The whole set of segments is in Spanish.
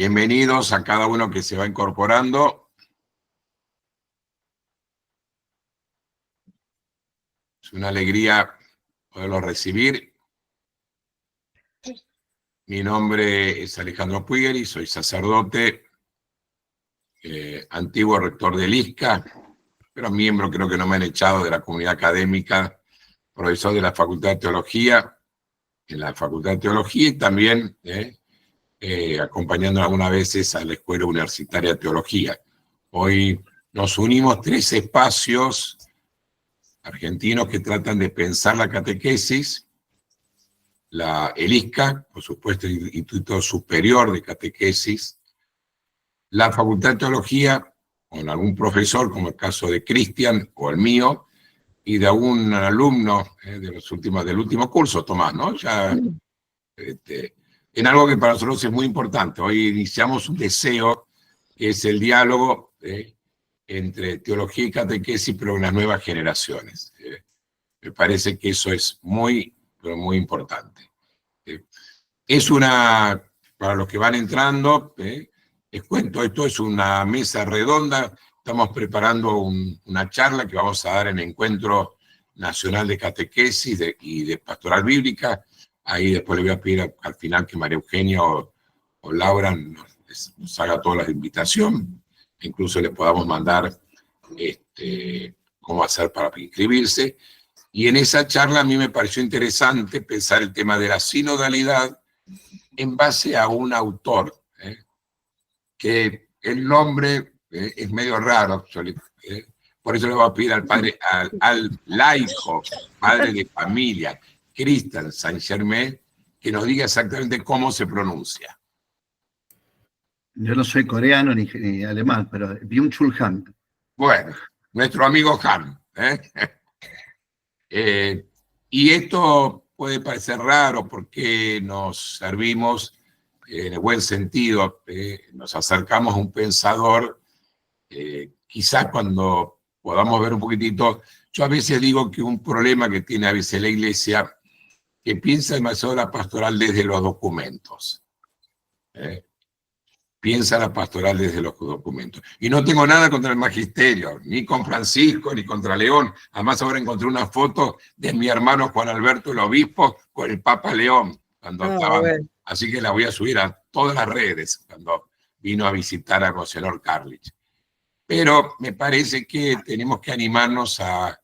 Bienvenidos a cada uno que se va incorporando. Es una alegría poderlo recibir. Mi nombre es Alejandro Puigeri, soy sacerdote, antiguo rector del ISCA, pero miembro, creo que no me han echado, de la comunidad académica, profesor de la Facultad de Teología, en la Facultad de Teología y también acompañando algunas veces a la Escuela Universitaria de Teología. Hoy nos unimos 3 espacios argentinos que tratan de pensar la catequesis, el ISCA, por supuesto, el Instituto Superior de Catequesis, la Facultad de Teología, con algún profesor, como el caso de Cristian o el mío, y de algún alumno del último curso, Tomás, ¿no? Ya, en algo que para nosotros es muy importante. Hoy iniciamos un deseo, que es el diálogo entre teología y catequesis, pero en las nuevas generaciones. Me parece que eso es muy, pero muy importante. Para los que van entrando, les cuento, esto es una mesa redonda. Estamos preparando una charla que vamos a dar en el Encuentro Nacional de Catequesis y de Pastoral Bíblica. Ahí después le voy a pedir al final que María Eugenia o Laura nos haga toda la invitación, incluso le podamos mandar cómo hacer para inscribirse. Y en esa charla a mí me pareció interesante pensar el tema de la sinodalidad en base a un autor, que el nombre es medio raro, por eso le voy a pedir al padre, al laico, padre de familia, Christian Saint-Germain, que nos diga exactamente cómo se pronuncia. Yo no soy coreano ni alemán, pero Byung-Chul Han. Bueno, nuestro amigo Han. Y esto puede parecer raro porque nos servimos, en el buen sentido, nos acercamos a un pensador, quizás cuando podamos ver un poquitito. Yo a veces digo que un problema que tiene a veces la Iglesia, que piensa demasiado la pastoral desde los documentos. Piensa la pastoral desde los documentos. Y no tengo nada contra el magisterio, ni con Francisco, ni contra León. Además ahora encontré una foto de mi hermano Juan Alberto, el obispo, con el Papa León, cuando estaban. Bueno. Así que la voy a subir a todas las redes, cuando vino a visitar a Monseñor Carlich. Pero me parece que tenemos que animarnos a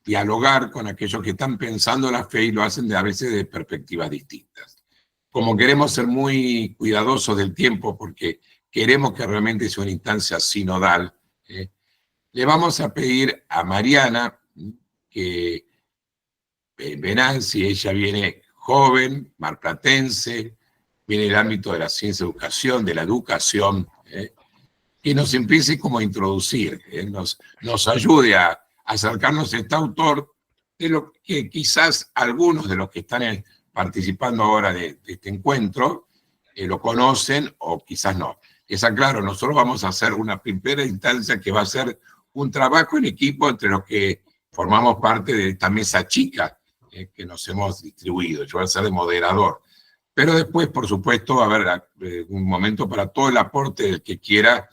dialogar con aquellos que están pensando la fe y lo hacen a veces de perspectivas distintas. Como queremos ser muy cuidadosos del tiempo, porque queremos que realmente sea una instancia sinodal, le vamos a pedir a Mariana que Venanzi, ella viene joven, marplatense, viene del ámbito de la ciencia de educación, de la educación, que nos empiece como a introducir, nos ayude a acercarnos a este autor, de lo que quizás algunos de los que están participando ahora de este encuentro lo conocen o quizás no. Les aclaro, nosotros vamos a hacer una primera instancia que va a ser un trabajo en equipo entre los que formamos parte de esta mesa chica que nos hemos distribuido. Yo voy a ser de moderador. Pero después, por supuesto, va a haber un momento para todo el aporte del que quiera,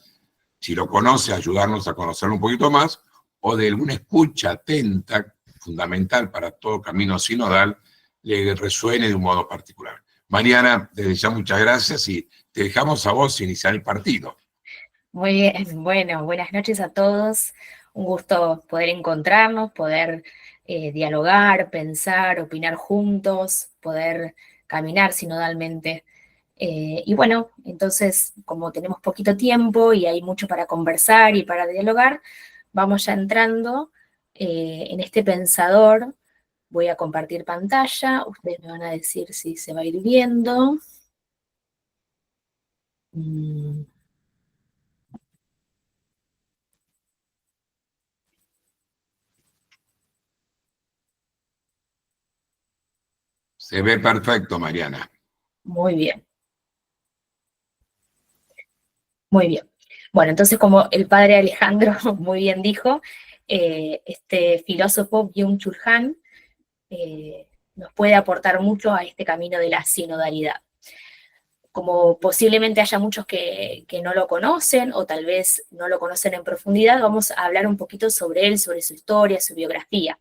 si lo conoce, ayudarnos a conocerlo un poquito más, o de alguna escucha atenta, fundamental para todo camino sinodal, le resuene de un modo particular. Mariana, desde ya muchas gracias y te dejamos a vos iniciar el partido. Muy bien, bueno, buenas noches a todos. Un gusto poder encontrarnos, poder dialogar, pensar, opinar juntos, poder caminar sinodalmente. Y bueno, entonces, como tenemos poquito tiempo y hay mucho para conversar y para dialogar, vamos ya entrando en este pensador. Voy a compartir pantalla, ustedes me van a decir si se va a ir viendo. Se ve perfecto, Mariana. Muy bien. Muy bien. Bueno, entonces, como el padre Alejandro muy bien dijo, este filósofo Byung-Chul Han nos puede aportar mucho a este camino de la sinodalidad. Como posiblemente haya muchos que no lo conocen o tal vez no lo conocen en profundidad, vamos a hablar un poquito sobre él, sobre su historia, su biografía.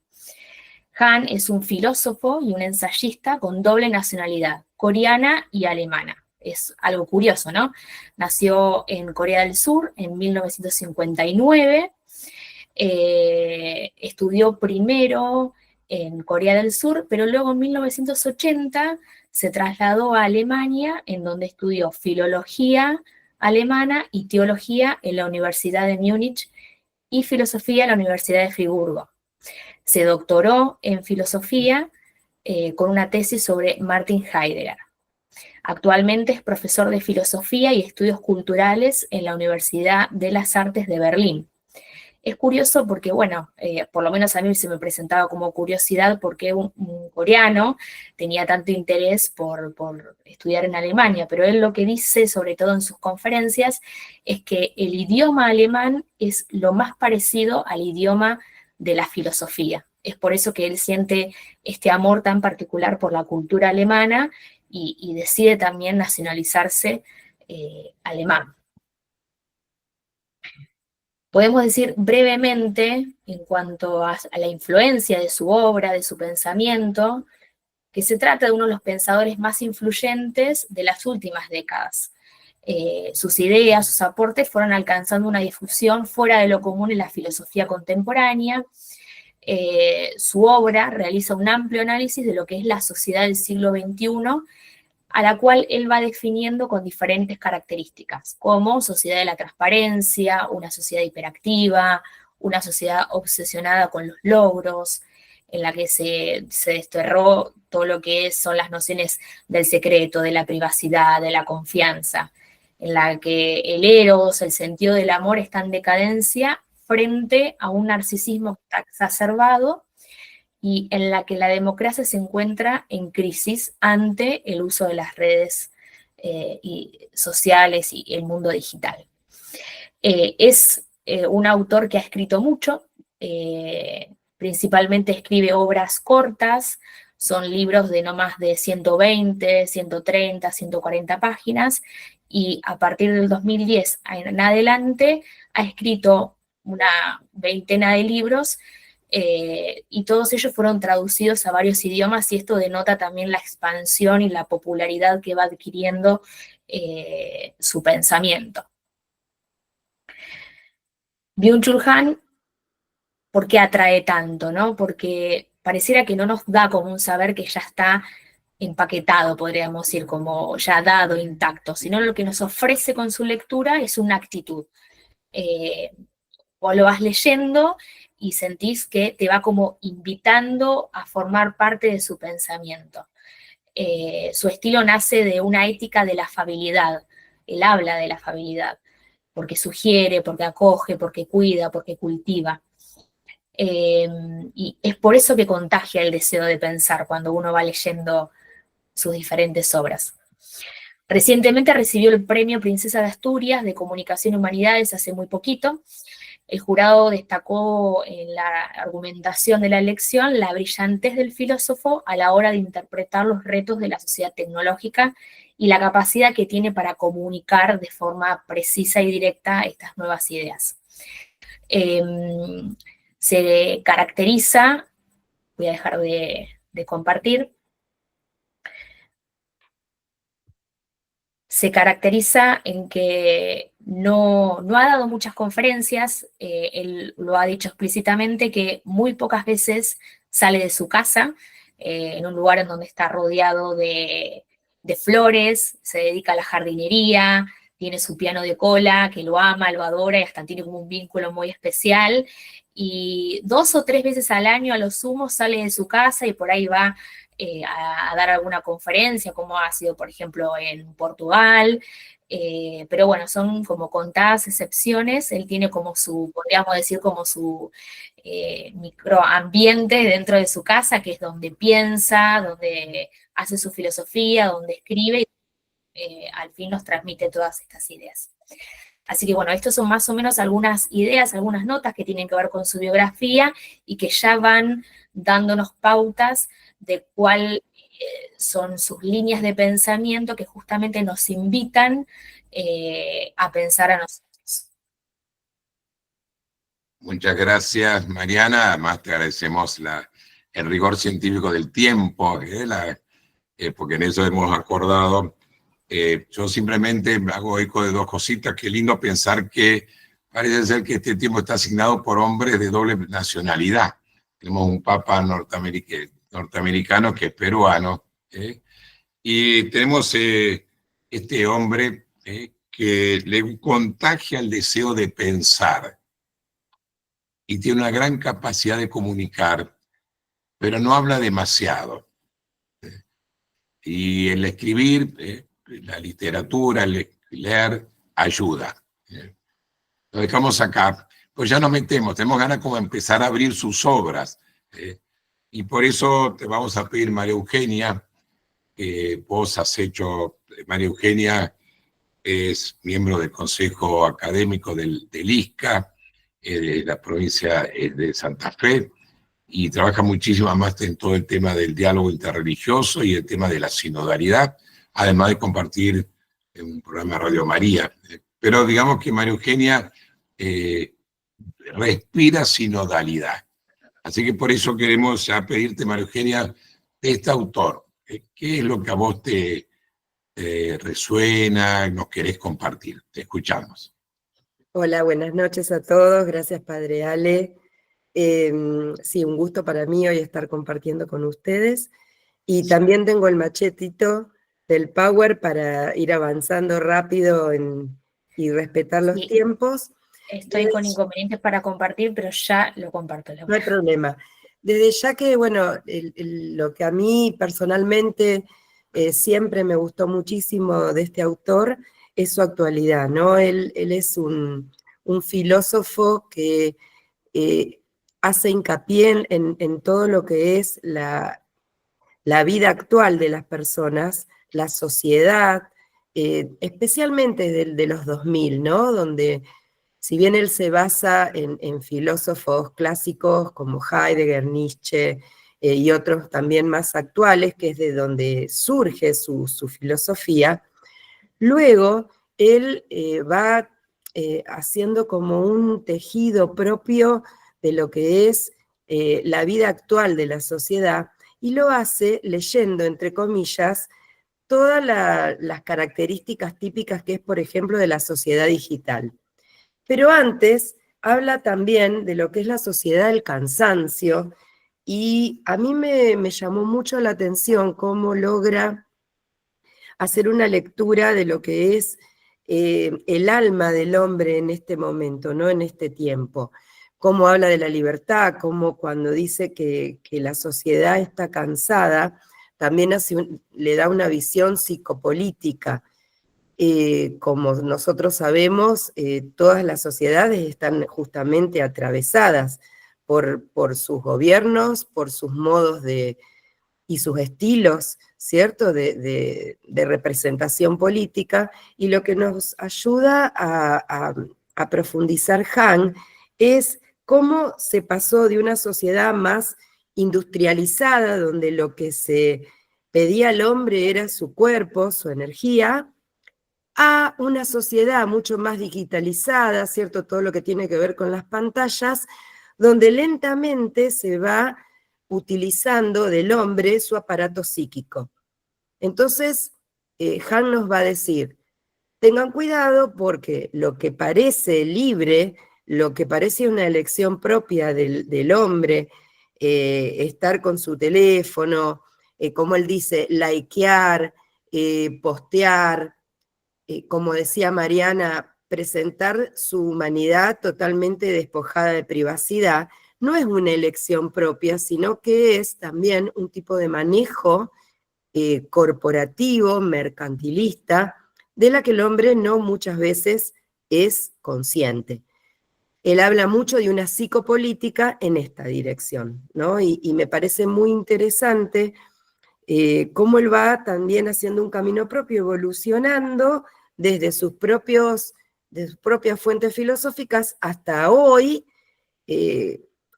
Han es un filósofo y un ensayista con doble nacionalidad, coreana y alemana. Es algo curioso, ¿no? Nació en Corea del Sur en 1959, estudió primero en Corea del Sur, pero luego en 1980 se trasladó a Alemania, en donde estudió filología alemana y teología en la Universidad de Múnich y filosofía en la Universidad de Friburgo. Se doctoró en filosofía con una tesis sobre Martin Heidegger. Actualmente es profesor de filosofía y estudios culturales en la Universidad de las Artes de Berlín. Es curioso porque, bueno, por lo menos a mí se me presentaba como curiosidad porque un coreano tenía tanto interés por estudiar en Alemania, pero él lo que dice, sobre todo en sus conferencias, es que el idioma alemán es lo más parecido al idioma de la filosofía. Es por eso que él siente este amor tan particular por la cultura alemana y decide también nacionalizarse alemán. Podemos decir brevemente, en cuanto a la influencia de su obra, de su pensamiento, que se trata de uno de los pensadores más influyentes de las últimas décadas. Sus ideas, sus aportes fueron alcanzando una difusión fuera de lo común en la filosofía contemporánea. Su obra realiza un amplio análisis de lo que es la sociedad del siglo XXI, a la cual él va definiendo con diferentes características, como sociedad de la transparencia, una sociedad hiperactiva, una sociedad obsesionada con los logros, en la que se desterró todo lo que son las nociones del secreto, de la privacidad, de la confianza, en la que el eros, el sentido del amor está en decadencia frente a un narcisismo exacerbado, y en la que la democracia se encuentra en crisis ante el uso de las redes sociales y el mundo digital. Es un autor que ha escrito mucho, principalmente escribe obras cortas, son libros de no más de 120, 130, 140 páginas, y a partir del 2010 en adelante ha escrito una veintena de libros, y todos ellos fueron traducidos a varios idiomas, y esto denota también la expansión y la popularidad que va adquiriendo su pensamiento. Byung-Chul Han, ¿por qué atrae tanto, no? Porque pareciera que no nos da como un saber que ya está empaquetado, podríamos decir, como ya dado, intacto, sino lo que nos ofrece con su lectura es una actitud. Vos lo vas leyendo y sentís que te va como invitando a formar parte de su pensamiento. Su estilo nace de una ética de la afabilidad. Él habla de la afabilidad, porque sugiere, porque acoge, porque cuida, porque cultiva. Y es por eso que contagia el deseo de pensar cuando uno va leyendo sus diferentes obras. Recientemente recibió el Premio Princesa de Asturias de Comunicación y Humanidades hace muy poquito. El jurado destacó en la argumentación de la elección la brillantez del filósofo a la hora de interpretar los retos de la sociedad tecnológica y la capacidad que tiene para comunicar de forma precisa y directa estas nuevas ideas. Se caracteriza, voy a dejar de compartir, se caracteriza en que no ha dado muchas conferencias, él lo ha dicho explícitamente, que muy pocas veces sale de su casa, en un lugar en donde está rodeado de flores, se dedica a la jardinería, tiene su piano de cola, que lo ama, lo adora y hasta tiene como un vínculo muy especial, y 2 o 3 veces al año a lo sumo sale de su casa y por ahí va a dar alguna conferencia, como ha sido, por ejemplo, en Portugal, pero bueno, son como contadas excepciones. Él tiene como su, podríamos decir, como su microambiente dentro de su casa, que es donde piensa, donde hace su filosofía, donde escribe, y al fin nos transmite todas estas ideas. Así que bueno, estos son más o menos algunas ideas, algunas notas que tienen que ver con su biografía y que ya van dándonos pautas de cuál son sus líneas de pensamiento que justamente nos invitan a pensar a nosotros. Muchas gracias, Mariana. Además, te agradecemos el rigor científico del tiempo, porque en eso hemos acordado. Yo simplemente me hago eco de dos cositas. Qué lindo pensar que parece ser que este tiempo está asignado por hombres de doble nacionalidad. Tenemos un papa norteamericano que es peruano, y tenemos este hombre que le contagia el deseo de pensar y tiene una gran capacidad de comunicar, pero no habla demasiado. Y el escribir, la literatura, el leer, ayuda. Lo dejamos acá, pues ya nos metemos, tenemos ganas como de empezar a abrir sus obras. Y por eso te vamos a pedir, María Eugenia, vos has hecho, María Eugenia es miembro del Consejo Académico del ISCA, de la provincia de Santa Fe, y trabaja muchísimo más en todo el tema del diálogo interreligioso y el tema de la sinodalidad, además de compartir un programa de Radio María. Pero digamos que María Eugenia respira sinodalidad. Así que por eso queremos ya pedirte, María Eugenia, de este autor, ¿qué es lo que a vos te resuena, nos querés compartir? Te escuchamos. Hola, buenas noches a todos. Gracias, Padre Ale. Sí, un gusto para mí hoy estar compartiendo con ustedes. Y también tengo el machetito del Power para ir avanzando rápido y respetar los tiempos. Estoy con inconvenientes para compartir, pero ya lo comparto. No hay problema. Desde ya que, bueno, lo que a mí personalmente siempre me gustó muchísimo de este autor es su actualidad, ¿no? Él es un filósofo que hace hincapié en todo lo que es la vida actual de las personas, la sociedad, especialmente de los 2000, ¿no? Donde, si bien él se basa en filósofos clásicos como Heidegger, Nietzsche y otros también más actuales, que es de donde surge su filosofía, luego él va haciendo como un tejido propio de lo que es la vida actual de la sociedad, y lo hace leyendo, entre comillas, todas las características típicas que es, por ejemplo, de la sociedad digital. Pero antes habla también de lo que es la sociedad del cansancio, y a mí me llamó mucho la atención cómo logra hacer una lectura de lo que es el alma del hombre en este momento, ¿no? En este tiempo. Cómo habla de la libertad, cómo cuando dice que la sociedad está cansada, también le da una visión psicopolítica. Como nosotros sabemos, todas las sociedades están justamente atravesadas por sus gobiernos, por sus modos y sus estilos, ¿cierto?, de representación política, y lo que nos ayuda a profundizar Han es cómo se pasó de una sociedad más industrializada, donde lo que se pedía al hombre era su cuerpo, su energía, a una sociedad mucho más digitalizada, ¿cierto?, todo lo que tiene que ver con las pantallas, donde lentamente se va utilizando del hombre su aparato psíquico. Entonces, Han nos va a decir, tengan cuidado porque lo que parece libre, lo que parece una elección propia del hombre, estar con su teléfono, como él dice, likear, postear, como decía Mariana, presentar su humanidad totalmente despojada de privacidad, no es una elección propia, sino que es también un tipo de manejo corporativo, mercantilista, de la que el hombre no muchas veces es consciente. Él habla mucho de una psicopolítica en esta dirección, ¿no? Y me parece muy interesante cómo él va también haciendo un camino propio, evolucionando desde sus propias fuentes filosóficas hasta hoy,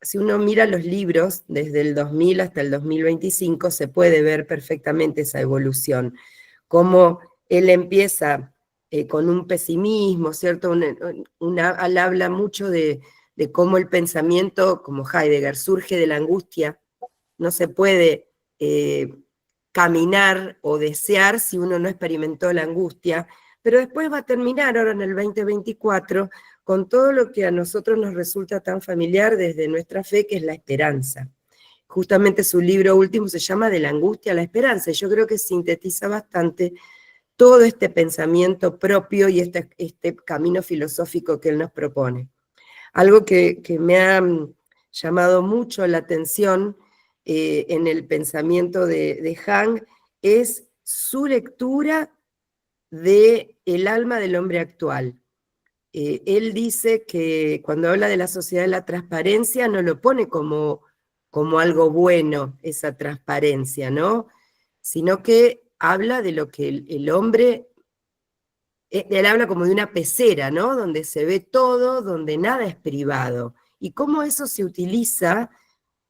si uno mira los libros desde el 2000 hasta el 2025, se puede ver perfectamente esa evolución, cómo él empieza con un pesimismo, ¿cierto? Él habla mucho de cómo el pensamiento, como Heidegger, surge de la angustia. No se puede caminar o desear si uno no experimentó la angustia, pero después va a terminar ahora en el 2024 con todo lo que a nosotros nos resulta tan familiar desde nuestra fe, que es la esperanza. Justamente su libro último se llama De la angustia a la esperanza, y yo creo que sintetiza bastante todo este pensamiento propio y este camino filosófico que él nos propone. Algo que me ha llamado mucho la atención en el pensamiento de Jung es su lectura de el alma del hombre actual. Él dice que cuando habla de la sociedad de la transparencia no lo pone como algo bueno, esa transparencia, ¿no? Sino que habla de lo que el hombre, él habla como de una pecera, ¿no? Donde se ve todo, donde nada es privado. Y cómo eso se utiliza,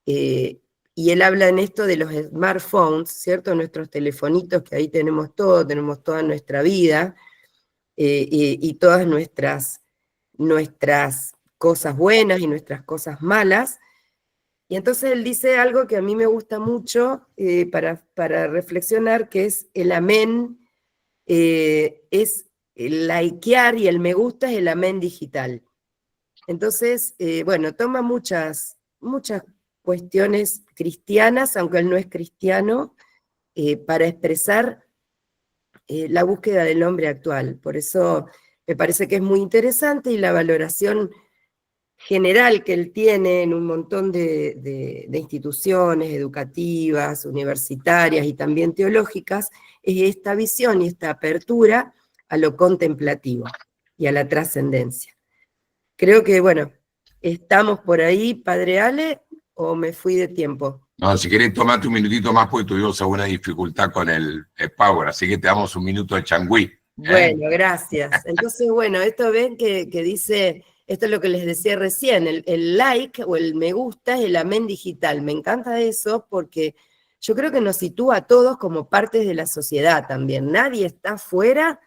y él habla en esto de los smartphones, ¿cierto? Nuestros telefonitos, que ahí tenemos todo, tenemos toda nuestra vida, y todas nuestras cosas buenas y nuestras cosas malas. Y entonces él dice algo que a mí me gusta mucho para reflexionar, que es el amén, es el likear, y el me gusta es el amén digital. Entonces, bueno, toma muchas cuestiones cristianas, aunque él no es cristiano, para expresar la búsqueda del hombre actual. Por eso me parece que es muy interesante, y la valoración general que él tiene en un montón de instituciones educativas, universitarias y también teológicas, es esta visión y esta apertura a lo contemplativo y a la trascendencia. Creo que, bueno, estamos por ahí, Padre Ale, o me fui de tiempo. No, si querés tomate un minutito más porque tuvimos alguna dificultad con el Power, así que te damos un minuto de changüí. Bueno, gracias. Entonces, bueno, esto ven que dice, esto es lo que les decía recién, el like o el me gusta es el amén digital. Me encanta eso porque yo creo que nos sitúa a todos como partes de la sociedad también. Nadie está fuera,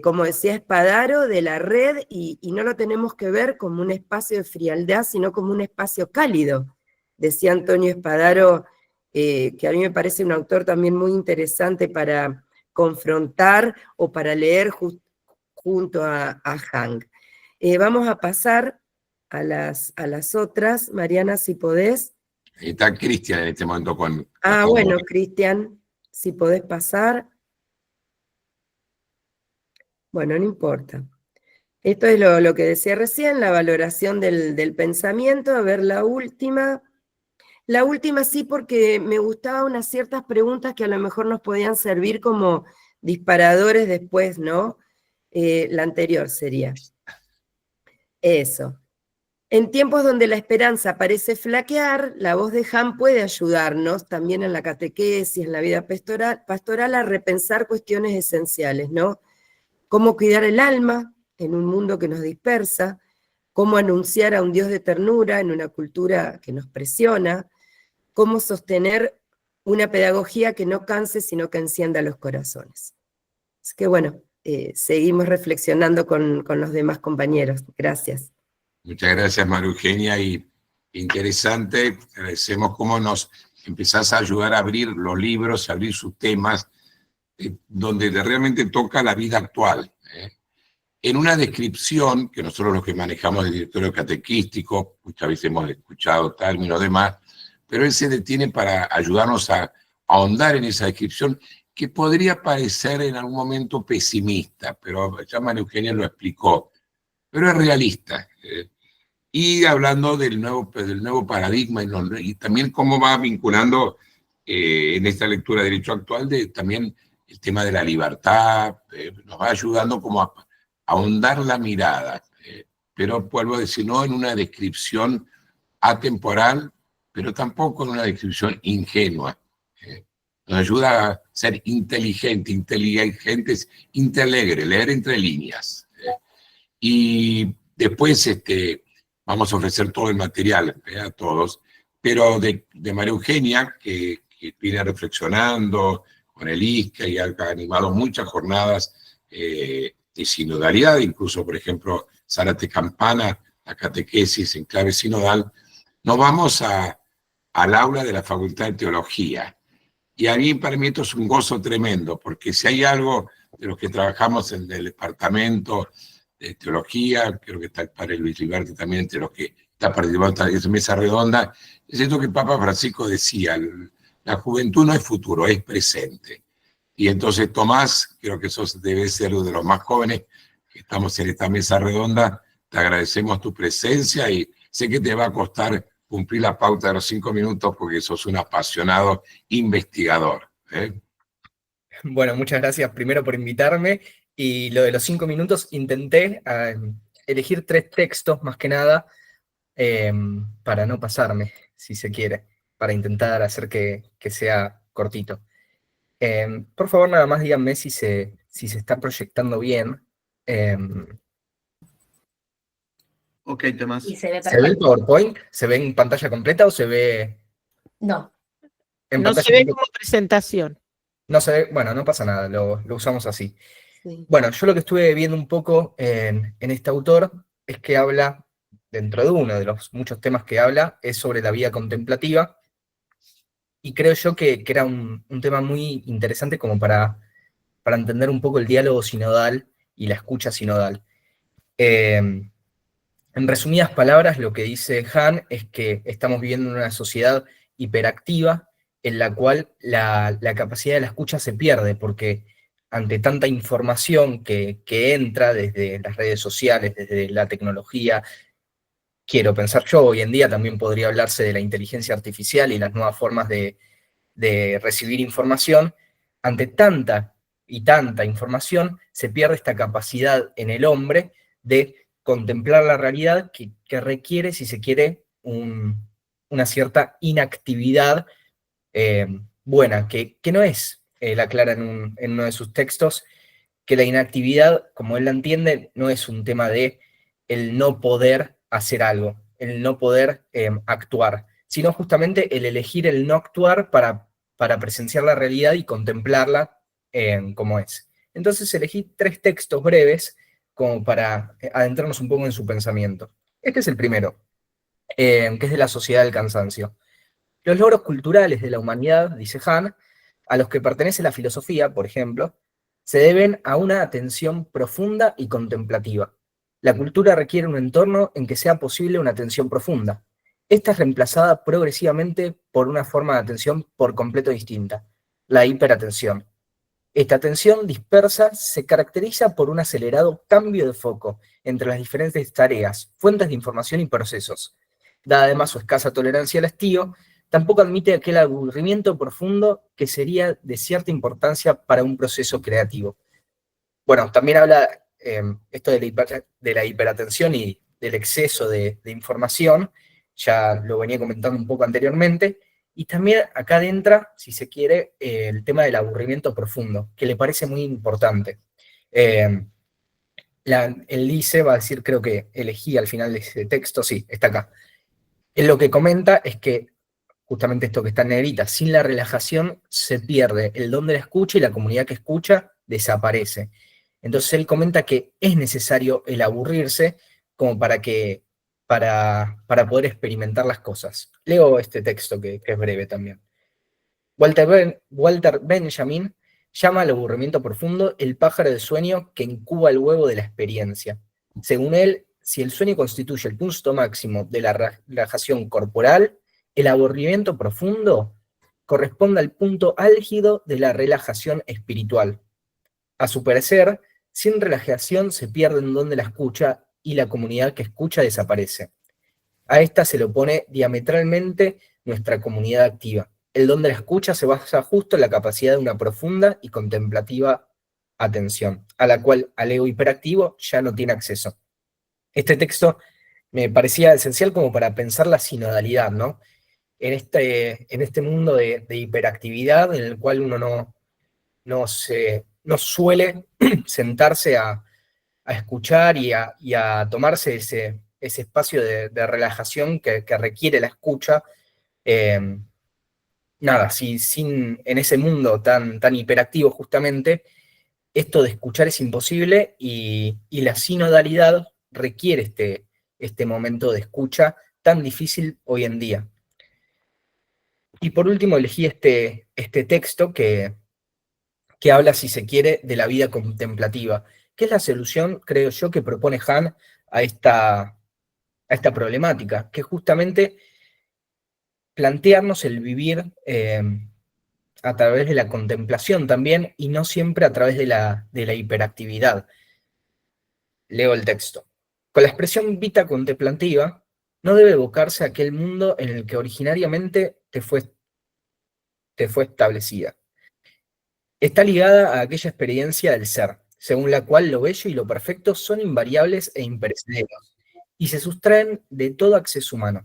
como decía Espadaro, de la red, y no lo tenemos que ver como un espacio de frialdad, sino como un espacio cálido. Decía Antonio Espadaro, que a mí me parece un autor también muy interesante para confrontar o para leer junto a Jung. Vamos a pasar a las otras. Mariana, si podés. Está Cristian en este momento con... Bueno, Cristian, si podés pasar. Bueno, no importa. Esto es lo que decía recién, la valoración del pensamiento. A ver, la última. La última sí, porque me gustaban unas ciertas preguntas que a lo mejor nos podían servir como disparadores después, ¿no? La anterior sería. Eso. En tiempos donde la esperanza parece flaquear, la voz de Jung puede ayudarnos también en la catequesis, en la vida pastoral, a repensar cuestiones esenciales, ¿no? Cómo cuidar el alma en un mundo que nos dispersa, cómo anunciar a un Dios de ternura en una cultura que nos presiona, cómo sostener una pedagogía que no canse, sino que encienda los corazones. Así que bueno, seguimos reflexionando con los demás compañeros. Gracias. Muchas gracias, María Eugenia, y interesante. Agradecemos cómo nos empezás a ayudar a abrir los libros, a abrir sus temas, donde realmente toca la vida actual. En una descripción, que nosotros los que manejamos el directorio catequístico, muchas veces hemos escuchado términos demás, pero él se detiene para ayudarnos a ahondar en esa descripción, que podría parecer en algún momento pesimista, pero ya María Eugenia lo explicó, pero es realista. Y hablando del nuevo paradigma y también cómo va vinculando en esta lectura de derecho actual también el tema de la libertad, nos va ayudando como a ahondar la mirada, pero vuelvo a decir, no en una descripción atemporal, pero tampoco en una descripción ingenua. Nos ayuda a ser inteligentes, intelegre, leer entre líneas. Y después vamos a ofrecer todo el material a todos, pero de María Eugenia, que viene reflexionando con el ISCA y ha animado muchas jornadas de sinodalidad, incluso, por ejemplo, Zárate Campana, la catequesis en clave sinodal. Nos vamos al aula de la Facultad de Teología. Y a mí, para mí, esto es un gozo tremendo, porque si hay algo de los que trabajamos en el departamento de teología, creo que está el padre Luis Liberti también, entre los que está participando en esa mesa redonda, es esto que el Papa Francisco decía: la juventud no es futuro, es presente. Y entonces, Tomás, creo que sos debe ser uno de los más jóvenes que estamos en esta mesa redonda. Te agradecemos tu presencia y sé que te va a costar cumplir la pauta de los 5 minutos porque sos un apasionado investigador. Bueno, muchas gracias primero por invitarme. Y lo de los 5 minutos, intenté elegir 3 textos más que nada para no pasarme, si se quiere, para intentar hacer que sea cortito. Por favor, nada más díganme si se está proyectando bien. Ok, Tomás. Y se ve ¿Se ve el perfecto. PowerPoint? ¿Se ve en pantalla completa o se ve No, en No pantalla se ve completa? como presentación. No se ve, bueno, no pasa nada, lo usamos así. Sí. Bueno, yo lo que estuve viendo un poco en este autor es que habla, dentro de uno de los muchos temas que habla, es sobre la vida contemplativa, y creo yo que era un tema muy interesante como para entender un poco el diálogo sinodal y la escucha sinodal. En resumidas palabras, lo que dice Han es que estamos viviendo en una sociedad hiperactiva en la cual la capacidad de la escucha se pierde, porque ante tanta información que entra desde las redes sociales, desde la tecnología, quiero pensar yo, hoy en día también podría hablarse de la inteligencia artificial y las nuevas formas de recibir información, ante tanta y tanta información, se pierde esta capacidad en el hombre de contemplar la realidad que requiere, si se quiere, una cierta inactividad buena, que no es, él aclara en uno de sus textos, que la inactividad, como él la entiende, no es un tema de el no poder hacer algo, el no poder actuar, sino justamente el elegir el no actuar para presenciar la realidad y contemplarla como es. Entonces elegí 3 textos breves como para adentrarnos un poco en su pensamiento. Este es el primero, que es de La Sociedad del Cansancio. Los logros culturales de la humanidad, dice Han, a los que pertenece la filosofía, por ejemplo, se deben a una atención profunda y contemplativa. La cultura requiere un entorno en que sea posible una atención profunda. Esta es reemplazada progresivamente por una forma de atención por completo distinta, la hiperatención. Esta atención dispersa se caracteriza por un acelerado cambio de foco entre las diferentes tareas, fuentes de información y procesos. Dada además su escasa tolerancia al hastío, tampoco admite aquel aburrimiento profundo que sería de cierta importancia para un proceso creativo. Bueno, también habla esto de la hiperatención y del exceso de información, ya lo venía comentando un poco anteriormente, y también acá entra, si se quiere, el tema del aburrimiento profundo, que le parece muy importante. Él dice, va a decir, creo que elegí al final de ese texto, sí, está acá. Él lo que comenta es que, justamente esto que está en negrita, sin la relajación se pierde el don de la escucha y la comunidad que escucha desaparece. Entonces él comenta que es necesario el aburrirse como para poder experimentar las cosas. Leo este texto que es breve también. Walter Benjamin llama al aburrimiento profundo el pájaro del sueño que incuba el huevo de la experiencia. Según él, si el sueño constituye el punto máximo de la relajación corporal, el aburrimiento profundo corresponde al punto álgido de la relajación espiritual. A su parecer, sin relajación se pierde el don de la escucha y la comunidad que escucha desaparece. A esta se le opone diametralmente nuestra comunidad activa. El don de la escucha se basa justo en la capacidad de una profunda y contemplativa atención, a la cual al ego hiperactivo ya no tiene acceso. Este texto me parecía esencial como para pensar la sinodalidad, ¿no? En este mundo de hiperactividad en el cual uno no suele sentarse a escuchar y a tomarse ese espacio de relajación que requiere la escucha. Nada, en ese mundo tan hiperactivo justamente, esto de escuchar es imposible y la sinodalidad requiere este momento de escucha tan difícil hoy en día. Y por último elegí este texto que habla, si se quiere, de la vida contemplativa, que es la solución, creo yo, que propone Hahn a esta problemática, que es justamente plantearnos el vivir a través de la contemplación también, y no siempre a través de la hiperactividad. Leo el texto. Con la expresión vita contemplativa, no debe evocarse aquel mundo en el que originariamente te fue establecida. Está ligada a aquella experiencia del ser, según la cual lo bello y lo perfecto son invariables e imperecederos, y se sustraen de todo acceso humano.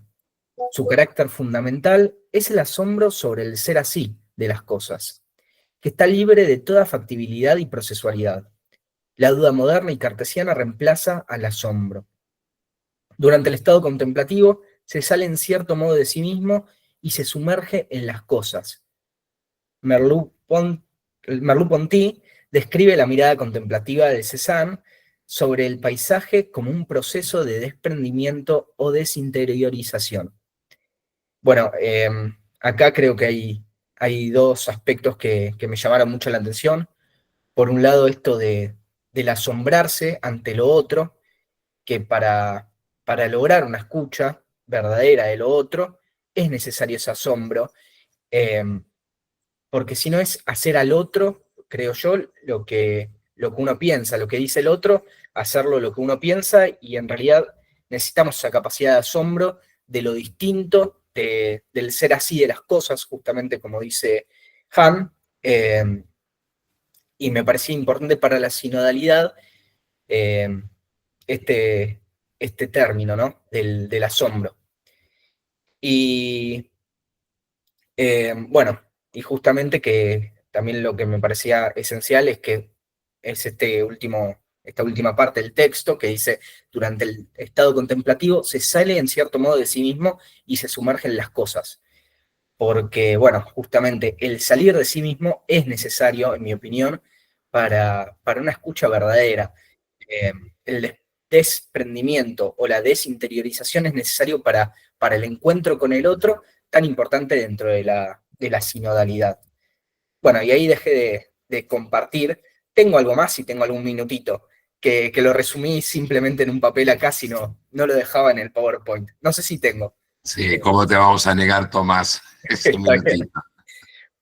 Su carácter fundamental es el asombro sobre el ser así de las cosas, que está libre de toda factibilidad y procesualidad. La duda moderna y cartesiana reemplaza al asombro. Durante el estado contemplativo se sale en cierto modo de sí mismo y se sumerge en las cosas. Merleau-Ponty describe la mirada contemplativa de Cézanne sobre el paisaje como un proceso de desprendimiento o desinteriorización. Bueno, acá creo que hay dos aspectos que me llamaron mucho la atención. Por un lado, esto del asombrarse ante lo otro, que para lograr una escucha verdadera de lo otro, es necesario ese asombro, porque si no es hacer al otro, creo yo, lo que uno piensa, lo que dice el otro, hacerlo lo que uno piensa, y en realidad necesitamos esa capacidad de asombro de lo distinto, del ser así de las cosas, justamente como dice Hahn, y me parecía importante para la sinodalidad este término, ¿no? del asombro. Y bueno, y justamente que también lo que me parecía esencial es que es esta última parte del texto que dice: durante el estado contemplativo se sale en cierto modo de sí mismo y se sumerge en las cosas. Porque, bueno, justamente el salir de sí mismo es necesario, en mi opinión, para una escucha verdadera. El desprendimiento o la desinteriorización es necesario para el encuentro con el otro, tan importante dentro de la sinodalidad. Bueno, y ahí dejé de compartir. Tengo algo más, y tengo algún minutito, que lo resumí simplemente en un papel acá, si no lo dejaba en el PowerPoint. No sé si tengo. Sí, ¿cómo te vamos a negar, Tomás? Ese minutito.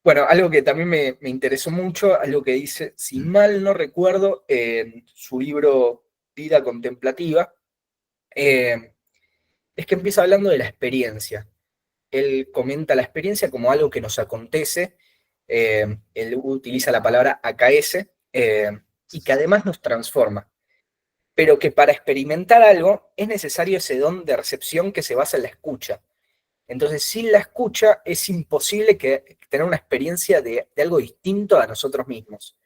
Bueno, algo que también me interesó mucho, algo que dice, si mal no recuerdo, en su libro Vida Contemplativa, es que empieza hablando de la experiencia. Él comenta la experiencia como algo que nos acontece, él utiliza la palabra acaece, y que además nos transforma, pero que para experimentar algo es necesario ese don de recepción que se basa en la escucha. Entonces, sin la escucha es imposible tener una experiencia de algo distinto a nosotros mismos.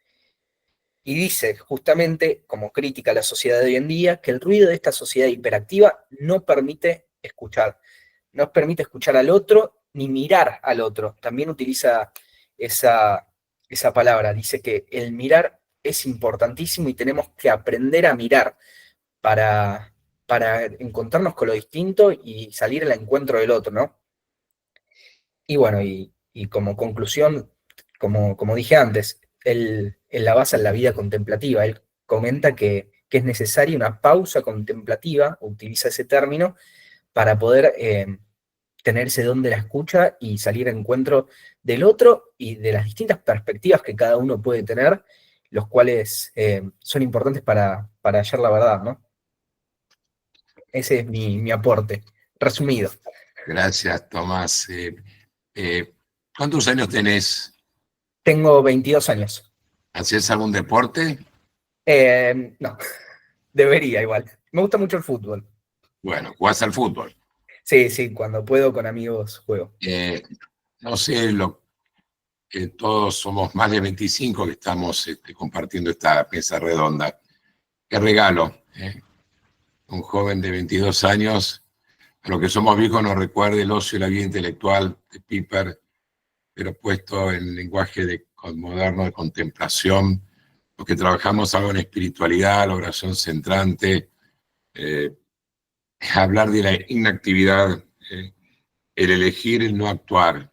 Y dice, justamente, como crítica a la sociedad de hoy en día, que el ruido de esta sociedad hiperactiva no permite escuchar. No permite escuchar al otro ni mirar al otro. También utiliza esa palabra. Dice que el mirar es importantísimo y tenemos que aprender a mirar para encontrarnos con lo distinto y salir al encuentro del otro, ¿no? Y bueno, y como conclusión, como dije antes, él la basa en la vida contemplativa. Él comenta que es necesaria una pausa contemplativa, utiliza ese término, para poder tener ese don de la escucha y salir al encuentro del otro y de las distintas perspectivas que cada uno puede tener, los cuales son importantes para hallar la verdad, ¿no? Ese es mi aporte, resumido. Gracias, Tomás. ¿Cuántos años tenés? Tengo 22 años. ¿Hacés algún deporte? No, debería igual. Me gusta mucho el fútbol. Bueno, jugás al fútbol. Sí, cuando puedo con amigos juego. No sé, todos somos más de 25 que estamos compartiendo esta mesa redonda. Qué regalo, un joven de 22 años, a los que somos viejos nos recuerda el ocio y la vida intelectual de Piper, pero puesto en lenguaje moderno de contemplación, los que trabajamos algo en espiritualidad, la oración centrante, hablar de la inactividad, el elegir el no actuar,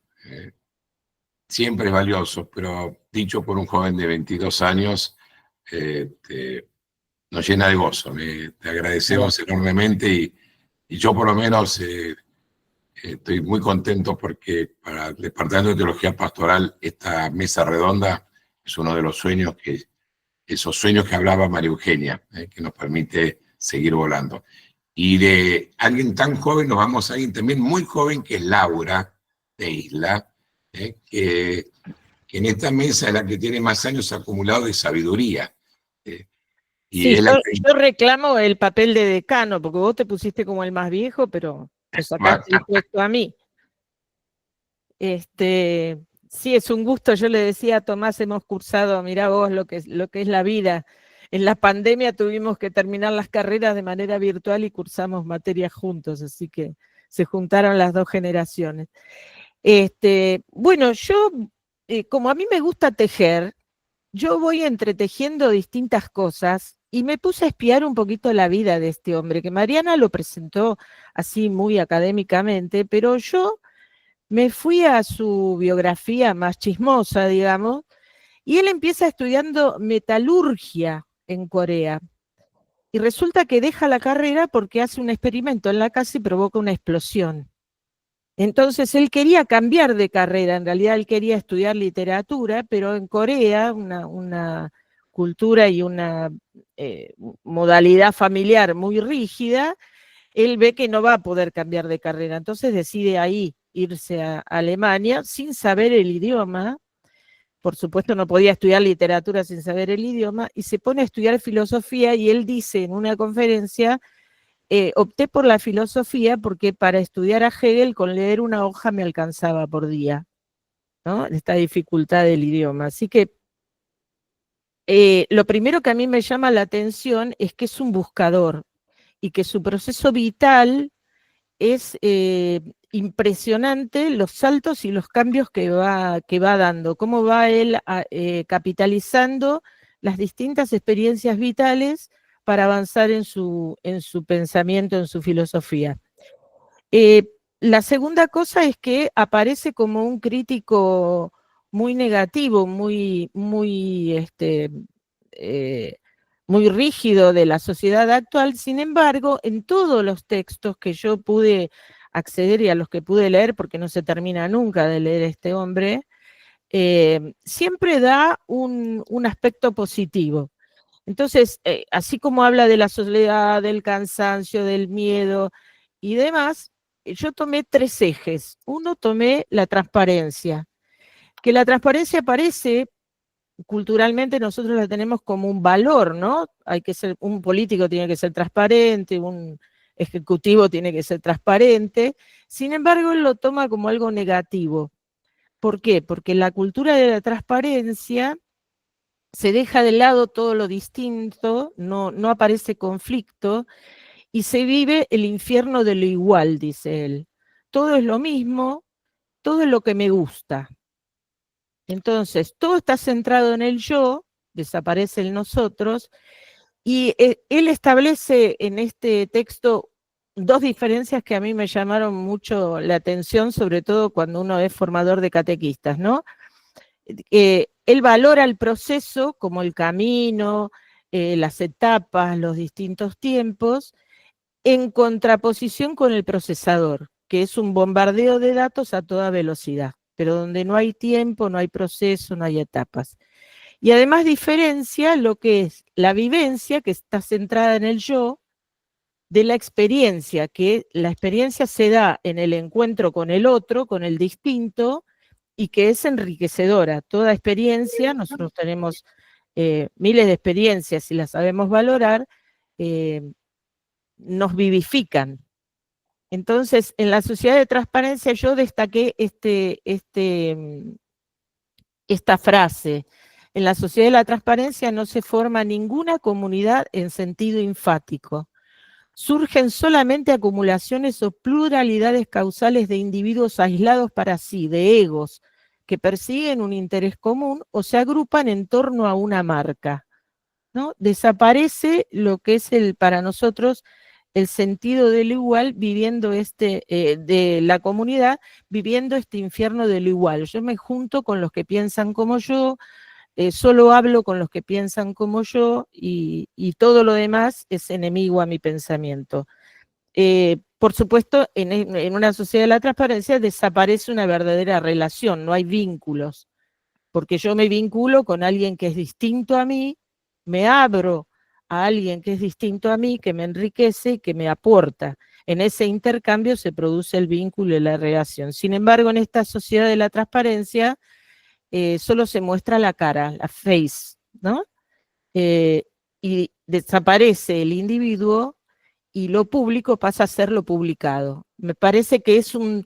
siempre es valioso, pero dicho por un joven de 22 años, nos llena de gozo. Te agradecemos enormemente y yo por lo menos estoy muy contento porque para el Departamento de Teología Pastoral esta mesa redonda es uno de los sueños esos sueños que hablaba María Eugenia, que nos permite seguir volando. Y de alguien tan joven nos vamos a alguien también muy joven que es Laura de Isla, que en esta mesa es la que tiene más años acumulados de sabiduría. Y Sí, es yo reclamo el papel de decano, porque vos te pusiste como el más viejo, pero me sacaste el puesto a mí. Sí, es un gusto. Yo le decía a Tomás, hemos cursado, mirá vos lo que es la vida. En la pandemia tuvimos que terminar las carreras de manera virtual y cursamos materias juntos, así que se juntaron las dos generaciones. Bueno, yo, como a mí me gusta tejer, yo voy entretejiendo distintas cosas y me puse a espiar un poquito la vida de este hombre, que Mariana lo presentó así muy académicamente, pero yo me fui a su biografía más chismosa, digamos, y él empieza estudiando metalurgia en Corea. Y resulta que deja la carrera porque hace un experimento en la casa y provoca una explosión. Entonces él quería cambiar de carrera, en realidad él quería estudiar literatura, pero en Corea una cultura y una modalidad familiar muy rígida, él ve que no va a poder cambiar de carrera, entonces decide ahí irse a Alemania sin saber el idioma. Por supuesto no podía estudiar literatura sin saber el idioma, y se pone a estudiar filosofía, y él dice en una conferencia, opté por la filosofía porque para estudiar a Hegel con leer una hoja me alcanzaba por día, ¿no? Esta dificultad del idioma. Así que lo primero que a mí me llama la atención es que es un buscador y que su proceso vital es impresionante, los saltos y los cambios que va dando, cómo va él capitalizando las distintas experiencias vitales para avanzar en su pensamiento, en su filosofía. La segunda cosa es que aparece como un crítico muy negativo, muy rígido de la sociedad actual. Sin embargo, en todos los textos que yo pude acceder y a los que pude leer, porque no se termina nunca de leer este hombre, siempre da un aspecto positivo. Entonces, así como habla de la soledad, del cansancio, del miedo y demás, yo tomé 3 ejes. Uno, tomé la transparencia, que la transparencia parece, culturalmente nosotros la tenemos como un valor, ¿no? Un político tiene que ser transparente, un ejecutivo tiene que ser transparente. Sin embargo, él lo toma como algo negativo. ¿Por qué? Porque la cultura de la transparencia se deja de lado todo lo distinto, no aparece conflicto, y se vive el infierno de lo igual, dice él. Todo es lo mismo, todo es lo que me gusta. Entonces, todo está centrado en el yo, desaparece el nosotros, y él establece en este texto 2 diferencias que a mí me llamaron mucho la atención, sobre todo cuando uno es formador de catequistas, ¿no? Él valora el proceso como el camino, las etapas, los distintos tiempos, en contraposición con el procesador, que es un bombardeo de datos a toda velocidad, pero donde no hay tiempo, no hay proceso, no hay etapas. Y además diferencia lo que es la vivencia, que está centrada en el yo, de la experiencia, que la experiencia se da en el encuentro con el otro, con el distinto, y que es enriquecedora. Toda experiencia, nosotros tenemos miles de experiencias y las sabemos valorar, nos vivifican. Entonces, en la sociedad de transparencia yo destaqué esta frase: en la sociedad de la transparencia no se forma ninguna comunidad en sentido enfático. surgen solamente acumulaciones o pluralidades causales de individuos aislados para sí, de egos, que persiguen un interés común o se agrupan en torno a una marca, ¿no? Desaparece lo que es para nosotros el sentido del igual viviendo de la comunidad, viviendo este infierno de lo igual. Yo me junto con los que piensan como yo, solo hablo con los que piensan como yo y todo lo demás es enemigo a mi pensamiento. Por supuesto, en una sociedad de la transparencia desaparece una verdadera relación, no hay vínculos, porque yo me vinculo con alguien que es distinto a mí, me abro a alguien que es distinto a mí, que me enriquece y que me aporta. En ese intercambio se produce el vínculo y la relación. Sin embargo, en esta sociedad de la transparencia, solo se muestra la cara, la face, ¿no? Y desaparece el individuo y lo público pasa a ser lo publicado. Me parece que es un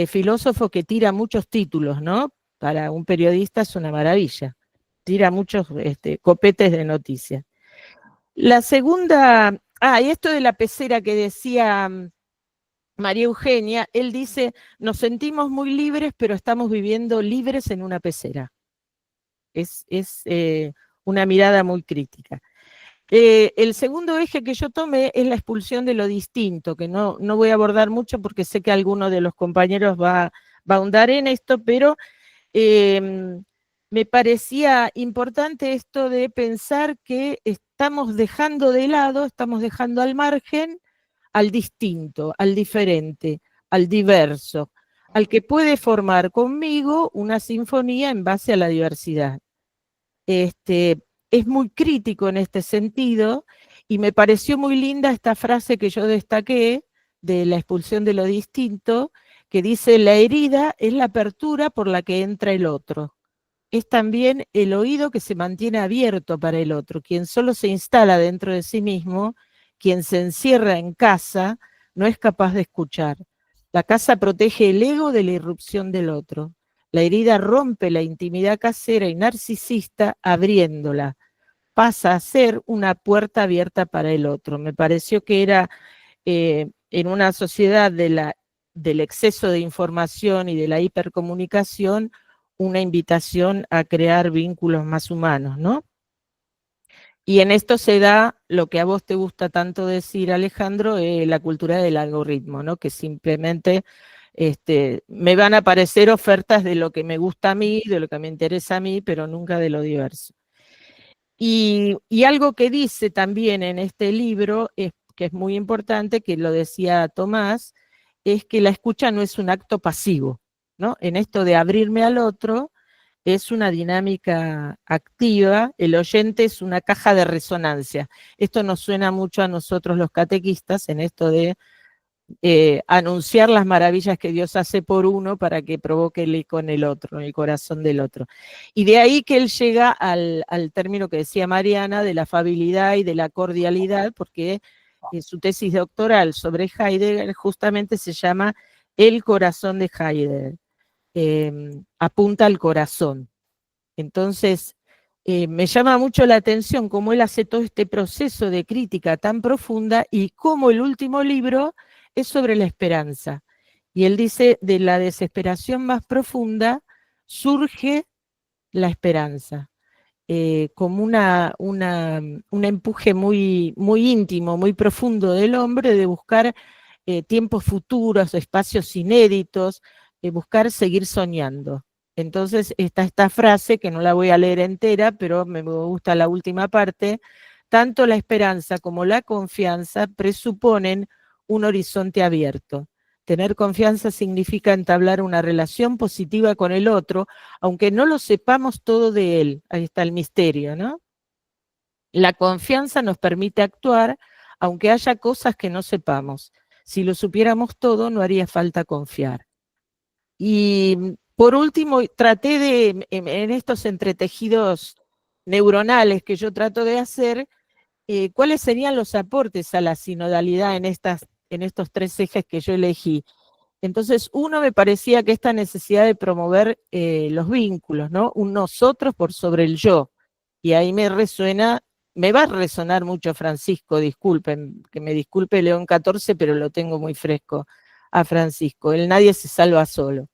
filósofo que tira muchos títulos, ¿no? Para un periodista es una maravilla. Tira muchos copetes de noticias. La segunda, y esto de la pecera que decía María Eugenia, él dice, nos sentimos muy libres, pero estamos viviendo libres en una pecera. Es una mirada muy crítica. El segundo eje que yo tomé es la expulsión de lo distinto, que no voy a abordar mucho porque sé que alguno de los compañeros va a ahondar en esto, pero me parecía importante esto de pensar que estamos dejando de lado, estamos dejando al margen al distinto, al diferente, al diverso, al que puede formar conmigo una sinfonía en base a la diversidad. Es muy crítico en este sentido y me pareció muy linda esta frase que yo destaqué de la expulsión de lo distinto, que dice, la herida es la apertura por la que entra el otro. Es también el oído que se mantiene abierto para el otro. Quien solo se instala dentro de sí mismo, quien se encierra en casa, no es capaz de escuchar. La casa protege el ego de la irrupción del otro. La herida rompe la intimidad casera y narcisista abriéndola. Pasa a ser una puerta abierta para el otro. Me pareció que era en una sociedad del exceso de información y de la hipercomunicación una invitación a crear vínculos más humanos, ¿no? Y en esto se da lo que a vos te gusta tanto decir, Alejandro, la cultura del algoritmo, ¿no? Que simplemente me van a aparecer ofertas de lo que me gusta a mí, de lo que me interesa a mí, pero nunca de lo diverso. Y algo que dice también en este libro, que es muy importante, que lo decía Tomás, es que la escucha no es un acto pasivo, ¿no? En esto de abrirme al otro, es una dinámica activa, el oyente es una caja de resonancia. Esto nos suena mucho a nosotros los catequistas, en esto de anunciar las maravillas que Dios hace por uno para que provoque el eco en el otro, en el corazón del otro. Y de ahí que él llega al término que decía Mariana, de la afabilidad y de la cordialidad, porque su tesis doctoral sobre Heidegger justamente se llama El corazón de Heidegger. Apunta al corazón. Entonces, me llama mucho la atención cómo él hace todo este proceso de crítica tan profunda y cómo el último libro es sobre la esperanza. Y él dice, de la desesperación más profunda surge la esperanza, como un empuje muy, muy íntimo, muy profundo del hombre de buscar tiempos futuros, espacios inéditos, buscar seguir soñando. Entonces está esta frase, que no la voy a leer entera, pero me gusta la última parte, tanto la esperanza como la confianza presuponen un horizonte abierto. Tener confianza significa entablar una relación positiva con el otro, aunque no lo sepamos todo de él. Ahí está el misterio, ¿no? La confianza nos permite actuar, aunque haya cosas que no sepamos. Si lo supiéramos todo, no haría falta confiar. Y por último, traté de, en estos entretejidos neuronales que yo trato de hacer, cuáles serían los aportes a la sinodalidad en estos tres ejes que yo elegí. Entonces, uno, me parecía que esta necesidad de promover los vínculos, ¿no? Un nosotros por sobre el yo. Y ahí me resuena me va a resonar mucho Francisco, disculpen, que me disculpe León XIV, pero lo tengo muy fresco a Francisco. El nadie se salva solo.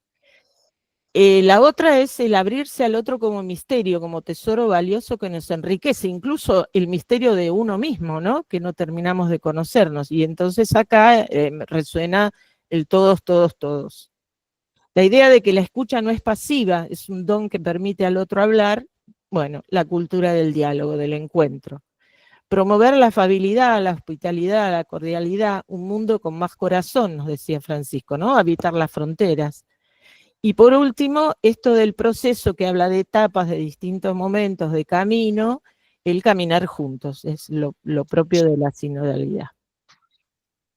La otra es el abrirse al otro como misterio, como tesoro valioso que nos enriquece, incluso el misterio de uno mismo, ¿no? Que no terminamos de conocernos. Y entonces acá resuena el todos, todos, todos. La idea de que la escucha no es pasiva, es un don que permite al otro hablar, bueno, la cultura del diálogo, del encuentro. Promover la afabilidad, la hospitalidad, la cordialidad, un mundo con más corazón, nos decía Francisco, ¿no? Habitar las fronteras. Y por último, esto del proceso que habla de etapas, de distintos momentos de camino, el caminar juntos, es lo propio de la sinodalidad.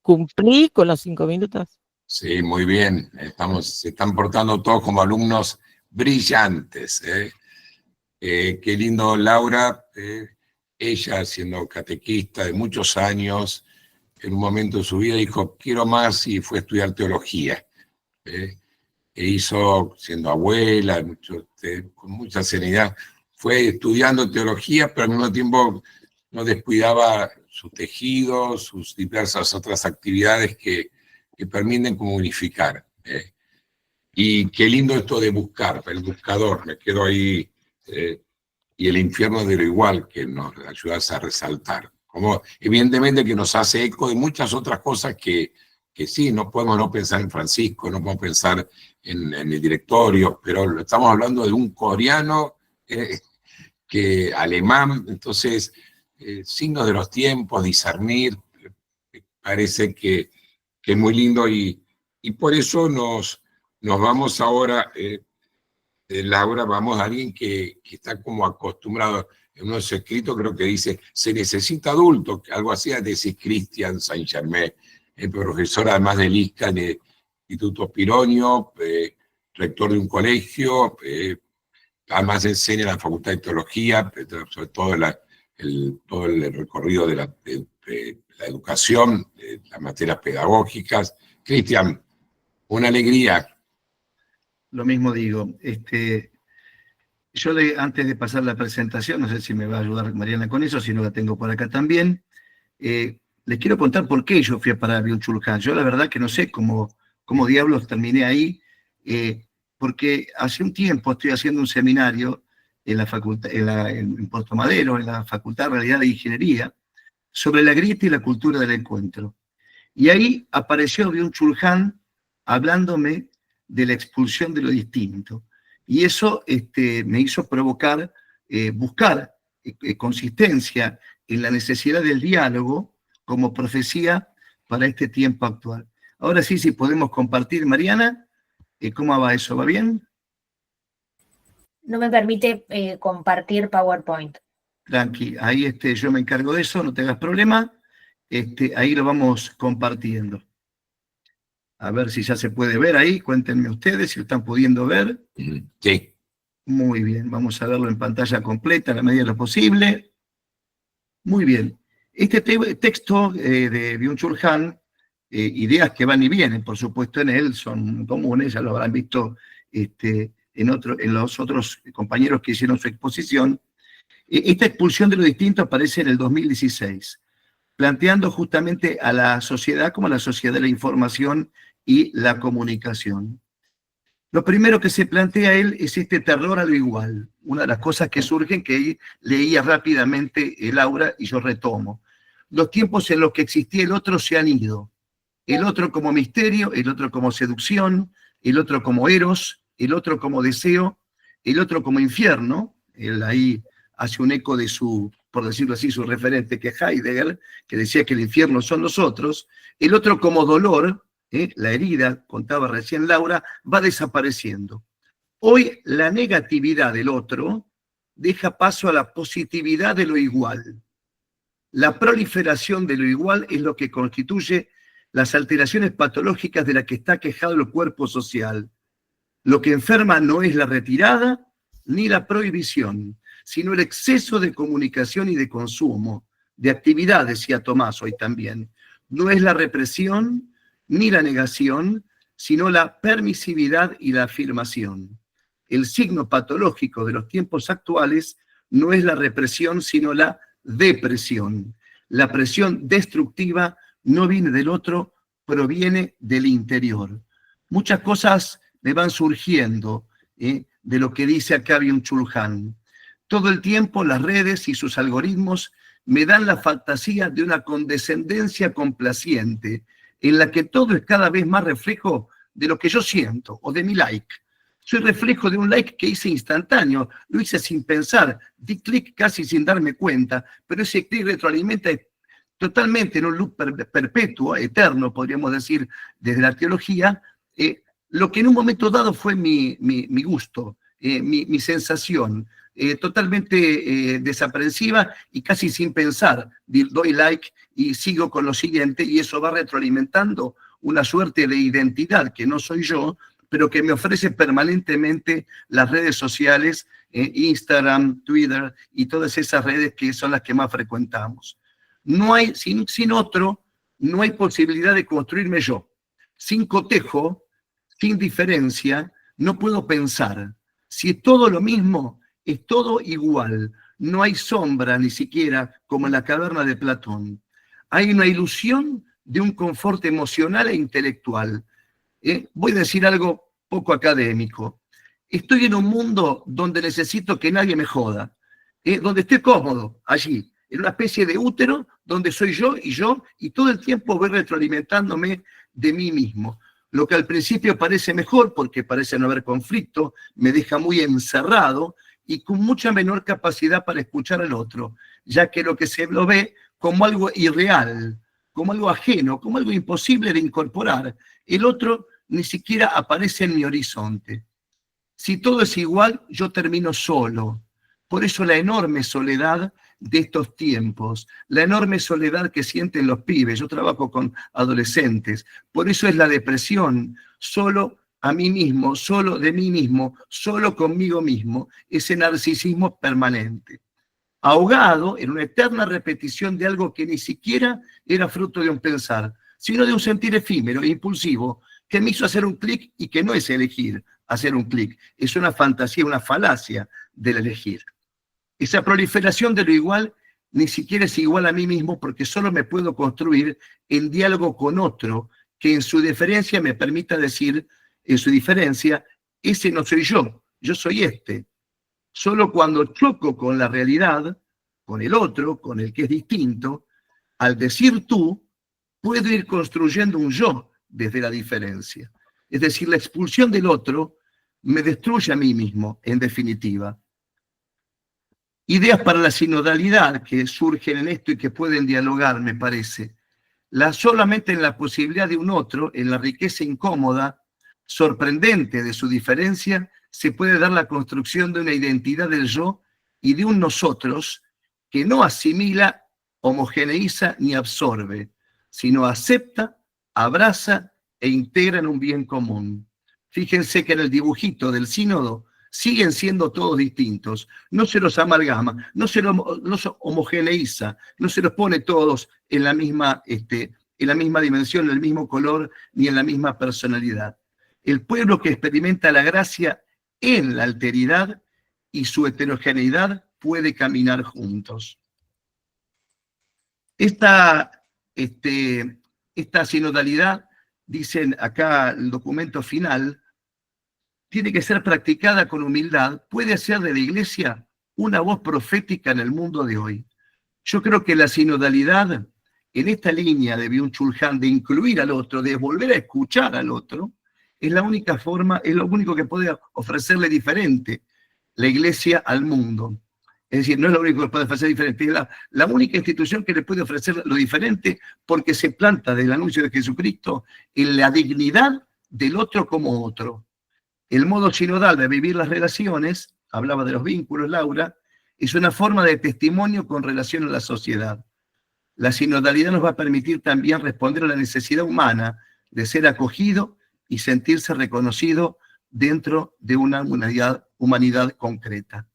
¿Cumplí con los 5 minutos? Sí, muy bien. Se están portando todos como alumnos brillantes. Qué lindo, Laura. Ella, siendo catequista de muchos años, en un momento de su vida dijo, quiero más, y fue a estudiar teología. E hizo, siendo abuela, con mucha serenidad, fue estudiando teología, pero al mismo tiempo no descuidaba sus tejidos, sus diversas otras actividades que permiten como unificar. Y qué lindo esto de buscar, el buscador, me quedo ahí, y el infierno de lo igual, que nos ayudas a resaltar. Como evidentemente que nos hace eco de muchas otras cosas que sí, no podemos no pensar en Francisco, no podemos pensar en el directorio, pero estamos hablando de un coreano alemán, entonces, signos de los tiempos, discernir, parece que es muy lindo, y por eso nos vamos ahora, Laura, vamos a alguien que está como acostumbrado. En uno de sus escritos creo que dice, se necesita adulto, algo así decir Christian Saint-Germain, profesor además del ISCA, del Instituto Pironio, rector de un colegio, además enseña en la Facultad de Teología, sobre todo todo el recorrido de la educación, de las materias pedagógicas. Cristian, una alegría. Lo mismo digo. Yo antes de pasar la presentación, no sé si me va a ayudar Mariana con eso, si no la tengo por acá también, les quiero contar por qué yo fui a parar a Byung-Chul Han. Yo la verdad que no sé cómo diablos terminé ahí, porque hace un tiempo estoy haciendo un seminario en la facultad, en Puerto Madero, en la Facultad de Realidad de Ingeniería, sobre la grieta y la cultura del encuentro. Y ahí apareció Byung-Chul Han hablándome de la expulsión de lo distinto. Y eso me hizo provocar, buscar consistencia en la necesidad del diálogo como profecía para este tiempo actual. Ahora sí, si podemos compartir, Mariana, ¿cómo va eso? ¿Va bien? No me permite compartir PowerPoint. Tranqui, ahí yo me encargo de eso, no te hagas problema. Ahí lo vamos compartiendo. A ver si ya se puede ver ahí, cuéntenme ustedes si lo están pudiendo ver. Sí. Muy bien, vamos a verlo en pantalla completa en la medida de lo posible. Muy bien. Este texto de Byung-Chul Han, ideas que van y vienen, por supuesto, en él son comunes, ya lo habrán visto en los otros compañeros que hicieron su exposición. Esta expulsión de lo distinto aparece en el 2016, planteando justamente a la sociedad como la sociedad de la información y la comunicación. Lo primero que se plantea él es este terror a lo igual. Una de las cosas que surgen, que leía rápidamente Laura y yo retomo. Los tiempos en los que existía el otro se han ido. El otro como misterio, el otro como seducción, el otro como eros, el otro como deseo, el otro como infierno. Él ahí hace un eco de su, por decirlo así, su referente, que es Heidegger, que decía que el infierno son los otros. El otro como dolor, la herida, contaba recién Laura, va desapareciendo. Hoy la negatividad del otro deja paso a la positividad de lo igual. La proliferación de lo igual es lo que constituye las alteraciones patológicas de las que está quejado el cuerpo social. Lo que enferma no es la retirada ni la prohibición, sino el exceso de comunicación y de consumo, de actividades, decía Tomás hoy también. No es la represión ni la negación, sino la permisividad y la afirmación. El signo patológico de los tiempos actuales no es la represión, sino la depresión. La presión destructiva no viene del otro, proviene del interior. Muchas cosas me van surgiendo de lo que dice acá Byung-Chul Han. Todo el tiempo las redes y sus algoritmos me dan la fantasía de una condescendencia complaciente en la que todo es cada vez más reflejo de lo que yo siento o de mi like. Soy reflejo de un like que hice instantáneo, lo hice sin pensar, di clic casi sin darme cuenta, pero ese clic retroalimenta totalmente en un loop perpetuo, eterno, podríamos decir, desde la teología, lo que en un momento dado fue mi gusto, mi sensación, totalmente desaprensiva y casi sin pensar. Doy like y sigo con lo siguiente y eso va retroalimentando una suerte de identidad que no soy yo, pero que me ofrece permanentemente las redes sociales, Instagram, Twitter y todas esas redes que son las que más frecuentamos. No hay, sin otro, no hay posibilidad de construirme yo. Sin cotejo, sin diferencia, no puedo pensar. Si es todo lo mismo, es todo igual. No hay sombra ni siquiera como en la caverna de Platón. Hay una ilusión de un confort emocional e intelectual. Voy a decir algo poco académico. Estoy en un mundo donde necesito que nadie me joda, donde estoy cómodo, allí, en una especie de útero donde soy yo, y todo el tiempo voy retroalimentándome de mí mismo. Lo que al principio parece mejor, porque parece no haber conflicto, me deja muy encerrado y con mucha menor capacidad para escuchar al otro, ya que lo que se lo ve como algo irreal, como algo ajeno, como algo imposible de incorporar. El otro ni siquiera aparece en mi horizonte. Si todo es igual, yo termino solo. Por eso la enorme soledad de estos tiempos, la enorme soledad que sienten los pibes. Yo trabajo con adolescentes. Por eso es la depresión, solo a mí mismo, solo de mí mismo, solo conmigo mismo, ese narcisismo permanente. Ahogado en una eterna repetición de algo que ni siquiera era fruto de un pensar, sino de un sentir efímero e impulsivo que me hizo hacer un clic y que no es elegir hacer un clic, es una fantasía, una falacia del elegir. Esa proliferación de lo igual ni siquiera es igual a mí mismo porque solo me puedo construir en diálogo con otro que en su diferencia me permita decir, en su diferencia, ese no soy yo, yo soy este. Solo cuando choco con la realidad, con el otro, con el que es distinto, al decir tú, puedo ir construyendo un yo desde la diferencia. Es decir, la expulsión del otro me destruye a mí mismo, en definitiva. Ideas para la sinodalidad que surgen en esto y que pueden dialogar, me parece. Solamente en la posibilidad de un otro, en la riqueza incómoda, sorprendente de su diferencia, se puede dar la construcción de una identidad del yo y de un nosotros que no asimila, homogeneiza ni absorbe, sino acepta, abraza e integra en un bien común. Fíjense que en el dibujito del sínodo siguen siendo todos distintos, no se los amalgama, no se homogeneiza, no se los pone todos en la misma dimensión, en el mismo color, ni en la misma personalidad. El pueblo que experimenta la gracia en la alteridad y su heterogeneidad puede caminar juntos. Esta sinodalidad, dicen acá el documento final, tiene que ser practicada con humildad, puede hacer de la Iglesia una voz profética en el mundo de hoy. Yo creo que la sinodalidad, en esta línea de Byung-Chul Han, de incluir al otro, de volver a escuchar al otro, es la única forma, es lo único que puede ofrecerle diferente la Iglesia al mundo. Es decir, no es lo único que puede ofrecer diferente, es la única institución que le puede ofrecer lo diferente porque se planta del anuncio de Jesucristo en la dignidad del otro como otro. El modo sinodal de vivir las relaciones, hablaba de los vínculos, Laura, es una forma de testimonio con relación a la sociedad. La sinodalidad nos va a permitir también responder a la necesidad humana de ser acogido y sentirse reconocido dentro de una humanidad concreta.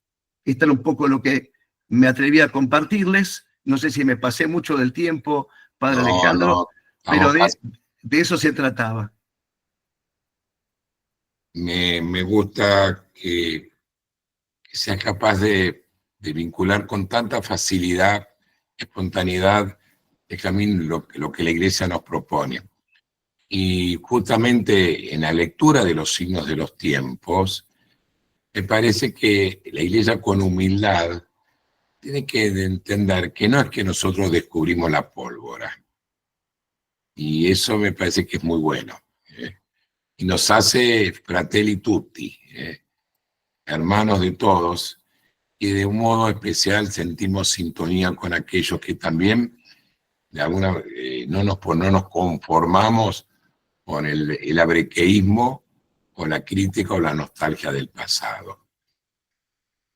Esto era un poco lo que me atreví a compartirles. No sé si me pasé mucho del tiempo, Padre Alejandro, pero de eso se trataba. Me gusta que seas capaz de vincular con tanta facilidad espontaneidad es también lo que la Iglesia nos propone. Y justamente en la lectura de los signos de los tiempos, me parece que la Iglesia con humildad tiene que entender que no es que nosotros descubrimos la pólvora. Y eso me parece que es muy bueno. Y nos hace fratelli tutti, hermanos de todos, y de un modo especial sentimos sintonía con aquellos que también no nos conformamos con el abrequeísmo, o la crítica o la nostalgia del pasado.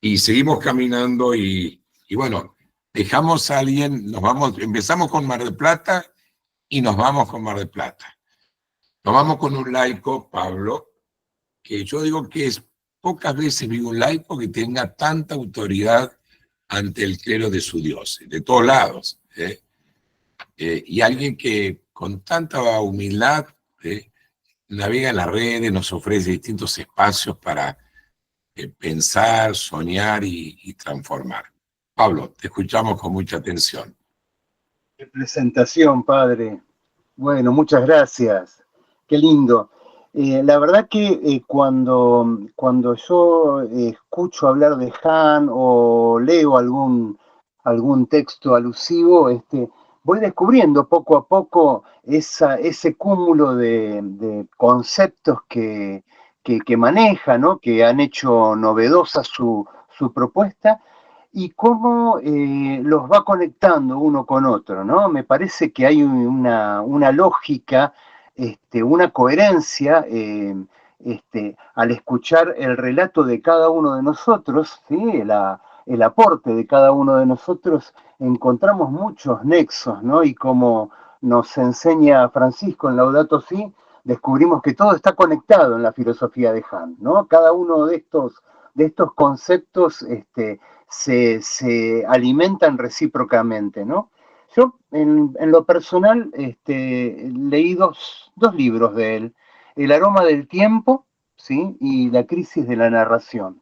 Y seguimos caminando y bueno, dejamos a alguien, empezamos con Mar del Plata y nos vamos con Mar del Plata. Nos vamos con un laico, Pablo, que yo digo que pocas veces vi un laico que tenga tanta autoridad ante el clero de su Dios, de todos lados, y alguien que con tanta humildad navega en las redes, nos ofrece distintos espacios para pensar, soñar y transformar. Pablo, te escuchamos con mucha atención. Qué presentación, padre. Bueno, muchas gracias. Qué lindo. La verdad que cuando yo escucho hablar de Hahn o leo algún texto alusivo, voy descubriendo poco a poco ese cúmulo de conceptos que maneja, ¿no? Que han hecho novedosa su propuesta y cómo los va conectando uno con otro, ¿no? Me parece que hay una lógica, una coherencia al escuchar el relato de cada uno de nosotros, ¿sí? El aporte de cada uno de nosotros, encontramos muchos nexos, ¿no? Y como nos enseña Francisco en Laudato Si, descubrimos que todo está conectado en la filosofía de Hahn, ¿no? Cada uno de estos conceptos se alimentan recíprocamente, ¿no? Yo, en lo personal, leí dos libros de él, El aroma del tiempo, ¿sí? Y La crisis de la narración.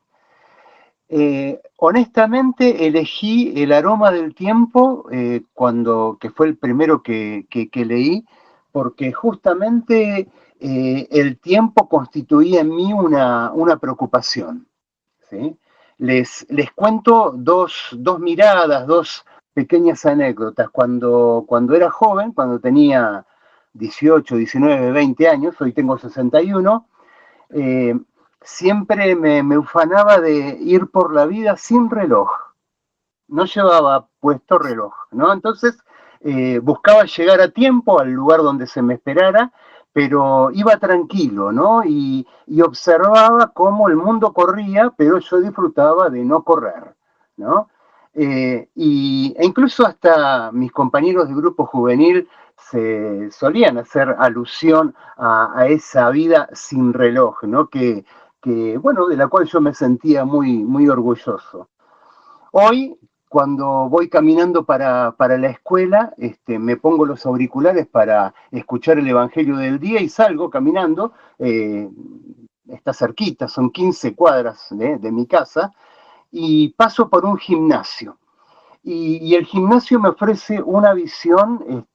Honestamente, elegí El aroma del tiempo, que fue el primero que leí, porque justamente el tiempo constituía en mí una preocupación, ¿sí? Les cuento dos miradas, dos pequeñas anécdotas. Cuando era joven, cuando tenía 18, 19, 20 años, hoy tengo 61, siempre me ufanaba de ir por la vida sin reloj. No llevaba puesto reloj, ¿no? Entonces buscaba llegar a tiempo al lugar donde se me esperara, pero iba tranquilo, ¿no? Y observaba cómo el mundo corría, pero yo disfrutaba de no correr, ¿no? E incluso hasta mis compañeros de grupo juvenil se solían hacer alusión a esa vida sin reloj, ¿no? Que, bueno, de la cual yo me sentía muy, muy orgulloso. Hoy, cuando voy caminando para la escuela, me pongo los auriculares para escuchar el Evangelio del día y salgo caminando, está cerquita, son 15 cuadras de mi casa, y paso por un gimnasio. Y el gimnasio me ofrece una visión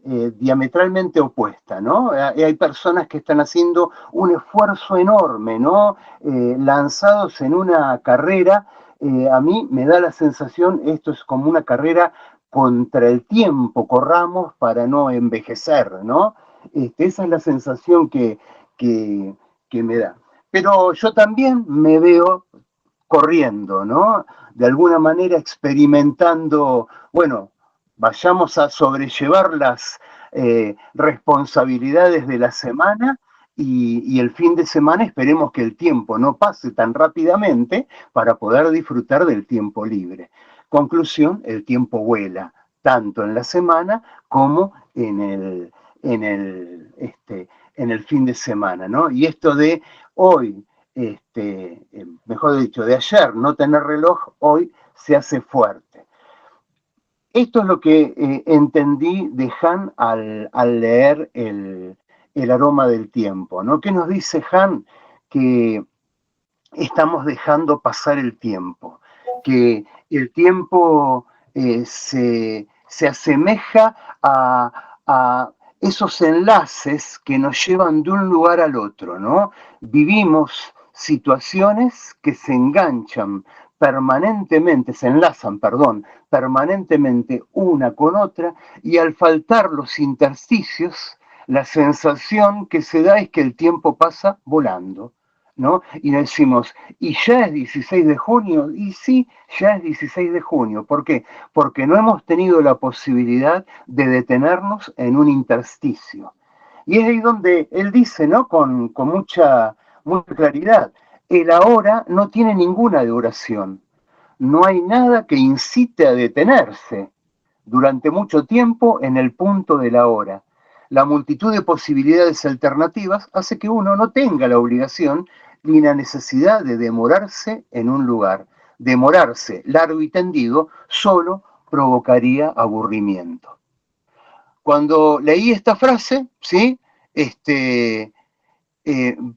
diametralmente opuesta, ¿no? Hay personas que están haciendo un esfuerzo enorme, ¿no? Lanzados en una carrera. A mí me da la sensación, esto es como una carrera contra el tiempo, corramos para no envejecer, ¿no? Esa es la sensación que me da. Pero yo también me veo corriendo, ¿no? De alguna manera experimentando, bueno, vayamos a sobrellevar las responsabilidades de la semana y el fin de semana esperemos que el tiempo no pase tan rápidamente para poder disfrutar del tiempo libre. Conclusión, el tiempo vuela, tanto en la semana como en el fin de semana, ¿no? Y esto de hoy, mejor dicho, de ayer no tener reloj, hoy se hace fuerte. Esto es lo que entendí de Hahn al leer el aroma del tiempo, ¿no? ¿Qué nos dice Hahn? Que estamos dejando pasar el tiempo, que el tiempo se asemeja a esos enlaces que nos llevan de un lugar al otro, ¿no? Vivimos situaciones que se enganchan permanentemente, se enlazan, perdón, permanentemente una con otra, y al faltar los intersticios, la sensación que se da es que el tiempo pasa volando, ¿no? Y decimos, ¿y ya es 16 de junio? Y sí, ya es 16 de junio. ¿Por qué? Porque no hemos tenido la posibilidad de detenernos en un intersticio. Y es ahí donde él dice, ¿no? Con mucha claridad, el ahora no tiene ninguna duración. No hay nada que incite a detenerse durante mucho tiempo en el punto de la hora. La multitud de posibilidades alternativas hace que uno no tenga la obligación ni la necesidad de demorarse en un lugar. Demorarse largo y tendido solo provocaría aburrimiento. Cuando leí esta frase, ¿sí?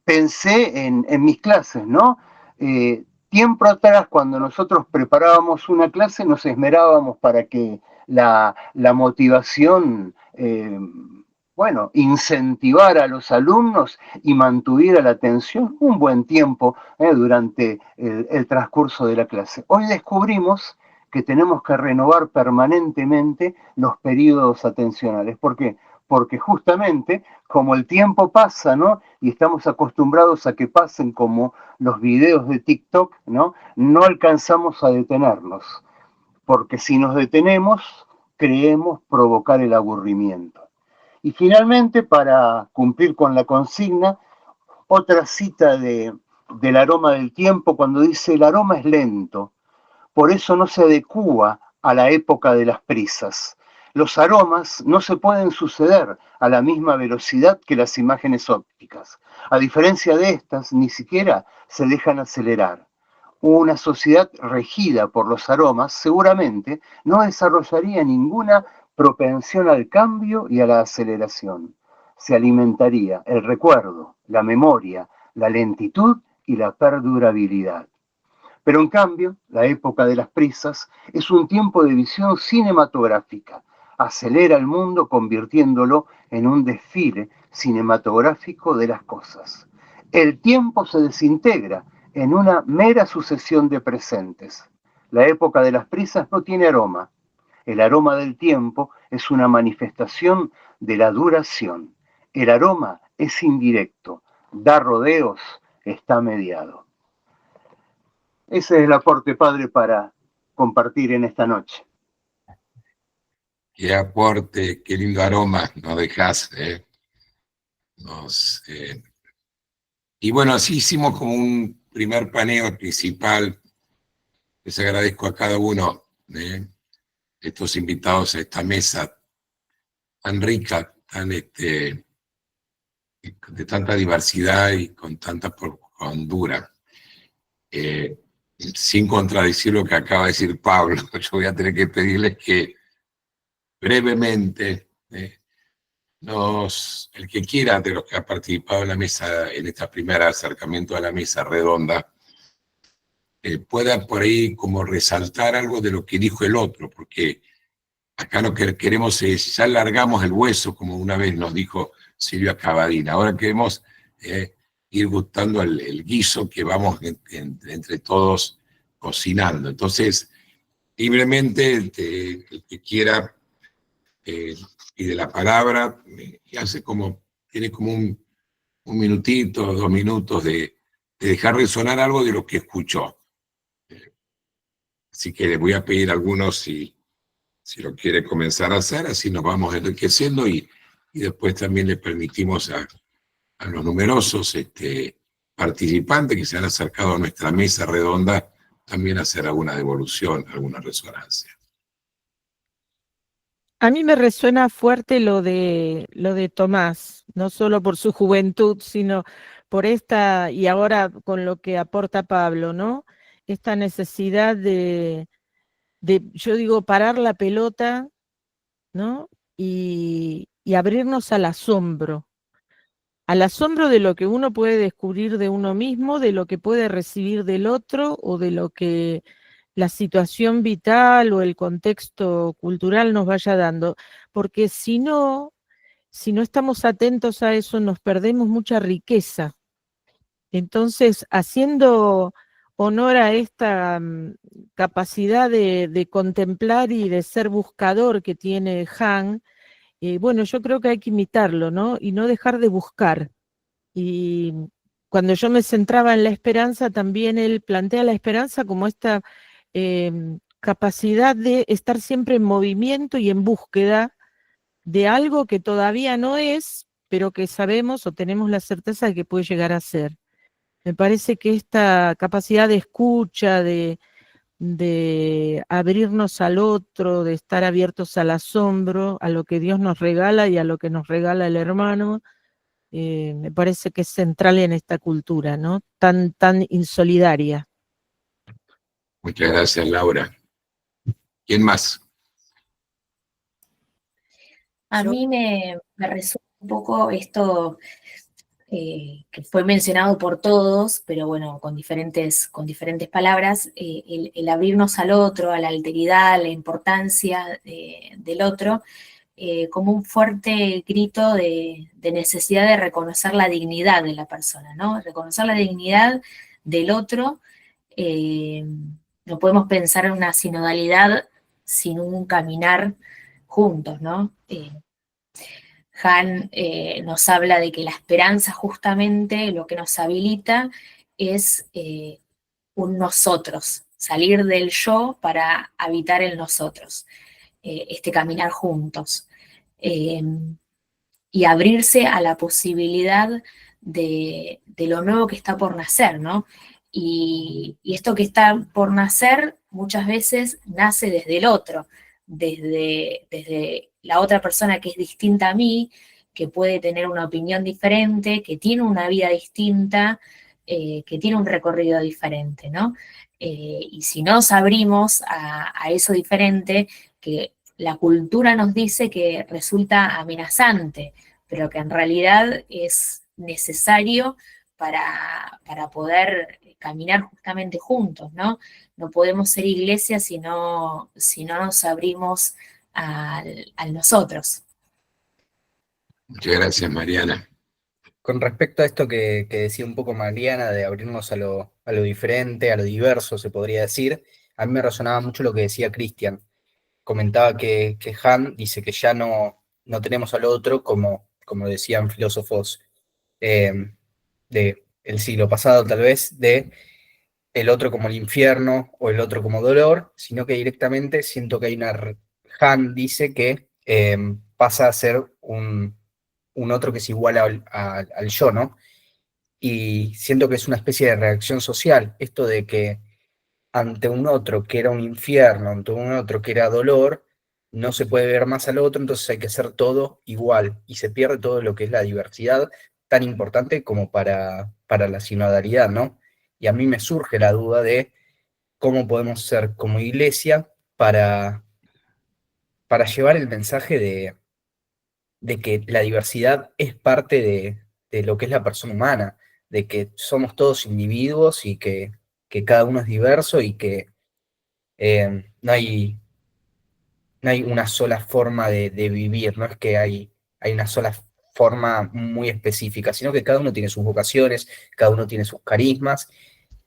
Pensé en mis clases, ¿no? Tiempo atrás, cuando nosotros preparábamos una clase, nos esmerábamos para que la motivación, bueno, incentivara a los alumnos y mantuviera la atención un buen tiempo durante el transcurso de la clase. Hoy descubrimos que tenemos que renovar permanentemente los periodos atencionales. ¿Por qué? Porque justamente como el tiempo pasa, ¿no? Y estamos acostumbrados a que pasen como los videos de TikTok, ¿no? No alcanzamos a detenernos, porque si nos detenemos, creemos provocar el aburrimiento. Y finalmente, para cumplir con la consigna, otra cita del aroma del tiempo, cuando dice, el aroma es lento, por eso no se adecúa a la época de las prisas. Los aromas no se pueden suceder a la misma velocidad que las imágenes ópticas. A diferencia de estas, ni siquiera se dejan acelerar. Una sociedad regida por los aromas seguramente no desarrollaría ninguna propensión al cambio y a la aceleración. Se alimentaría el recuerdo, la memoria, la lentitud y la perdurabilidad. Pero en cambio, la época de las prisas es un tiempo de visión cinematográfica. Acelera el mundo convirtiéndolo en un desfile cinematográfico de las cosas. El tiempo se desintegra en una mera sucesión de presentes. La época de las prisas no tiene aroma. El aroma del tiempo es una manifestación de la duración. El aroma es indirecto, da rodeos, está mediado. Ese es el aporte, padre, para compartir en esta noche. Qué aporte, qué lindo aroma nos dejás. Y bueno, así hicimos como un primer paneo principal. Les agradezco a cada uno de estos invitados a esta mesa tan rica, tan de tanta diversidad y con tanta hondura. Sin contradecir lo que acaba de decir Pablo, yo voy a tener que pedirles que brevemente el que quiera de los que ha participado en la mesa, en este primer acercamiento a la mesa redonda, pueda por ahí como resaltar algo de lo que dijo el otro, porque acá lo que queremos es, ya largamos el hueso, como una vez nos dijo Silvia Cavadina, ahora queremos ir gustando el guiso que vamos entre todos cocinando. Entonces, libremente, el que quiera pide la palabra y tiene como un minutito, 2 minutos de dejar resonar algo de lo que escuchó. Así que les voy a pedir a algunos si lo quiere comenzar a hacer, así nos vamos enriqueciendo y después también le permitimos a los numerosos participantes que se han acercado a nuestra mesa redonda también hacer alguna devolución, alguna resonancia. A mí me resuena fuerte lo de Tomás, no solo por su juventud, sino por esta, y ahora con lo que aporta Pablo, ¿no? Esta necesidad de yo digo, parar la pelota, ¿no? Y abrirnos al asombro de lo que uno puede descubrir de uno mismo, de lo que puede recibir del otro o de lo que la situación vital o el contexto cultural nos vaya dando, porque si no estamos atentos a eso, nos perdemos mucha riqueza. Entonces, haciendo honor a esta capacidad de contemplar y de ser buscador que tiene Han, bueno, yo creo que hay que imitarlo, ¿no? Y no dejar de buscar. Y cuando yo me centraba en la esperanza, también él plantea la esperanza como esta capacidad de estar siempre en movimiento y en búsqueda de algo que todavía no es, pero que sabemos o tenemos la certeza de que puede llegar a ser. Me parece que esta capacidad de escucha, de abrirnos al otro, de estar abiertos al asombro, a lo que Dios nos regala y a lo que nos regala el hermano, me parece que es central en esta cultura, ¿no? Tan insolidaria. Muchas gracias, Laura. ¿Quién más? A Yo- mí me resuena un poco esto que fue mencionado por todos, pero bueno, con diferentes palabras, el abrirnos al otro, a la alteridad, a la importancia del otro, como un fuerte grito de necesidad de reconocer la dignidad de la persona, ¿no? Reconocer la dignidad del otro. eh, no podemos pensar en una sinodalidad sin un caminar juntos, ¿no? Han nos habla de que la esperanza justamente lo que nos habilita es un nosotros, salir del yo para habitar el nosotros, este caminar juntos. Y abrirse a la posibilidad de lo nuevo que está por nacer, ¿no? Y esto que está por nacer muchas veces nace desde el otro, desde la otra persona que es distinta a mí, que puede tener una opinión diferente, que tiene una vida distinta, que tiene un recorrido diferente, ¿no? Y si nos abrimos a eso diferente, que la cultura nos dice que resulta amenazante, pero que en realidad es necesario para poder caminar justamente juntos, ¿no? No podemos ser iglesia si no nos abrimos al nosotros. Muchas gracias, Mariana. Con respecto a esto que decía un poco Mariana, de abrirnos a lo diferente, a lo diverso, se podría decir, a mí me resonaba mucho lo que decía Cristian. Comentaba que Han dice que ya no tenemos al otro como decían filósofos del siglo pasado, tal vez, de el otro como el infierno o el otro como dolor, sino que directamente siento que hay Han dice que pasa a ser un otro que es igual al yo, ¿no? Y siento que es una especie de reacción social, esto de que ante un otro que era un infierno, ante un otro que era dolor, no se puede ver más al otro, entonces hay que hacer todo igual y se pierde todo lo que es la diversidad tan importante como para la sinodalidad, ¿no? Y a mí me surge la duda de cómo podemos ser como iglesia para llevar el mensaje de que la diversidad es parte de lo que es la persona humana, de que somos todos individuos y que cada uno es diverso y que no hay una sola forma de vivir, no es que hay una sola forma muy específica, sino que cada uno tiene sus vocaciones, cada uno tiene sus carismas,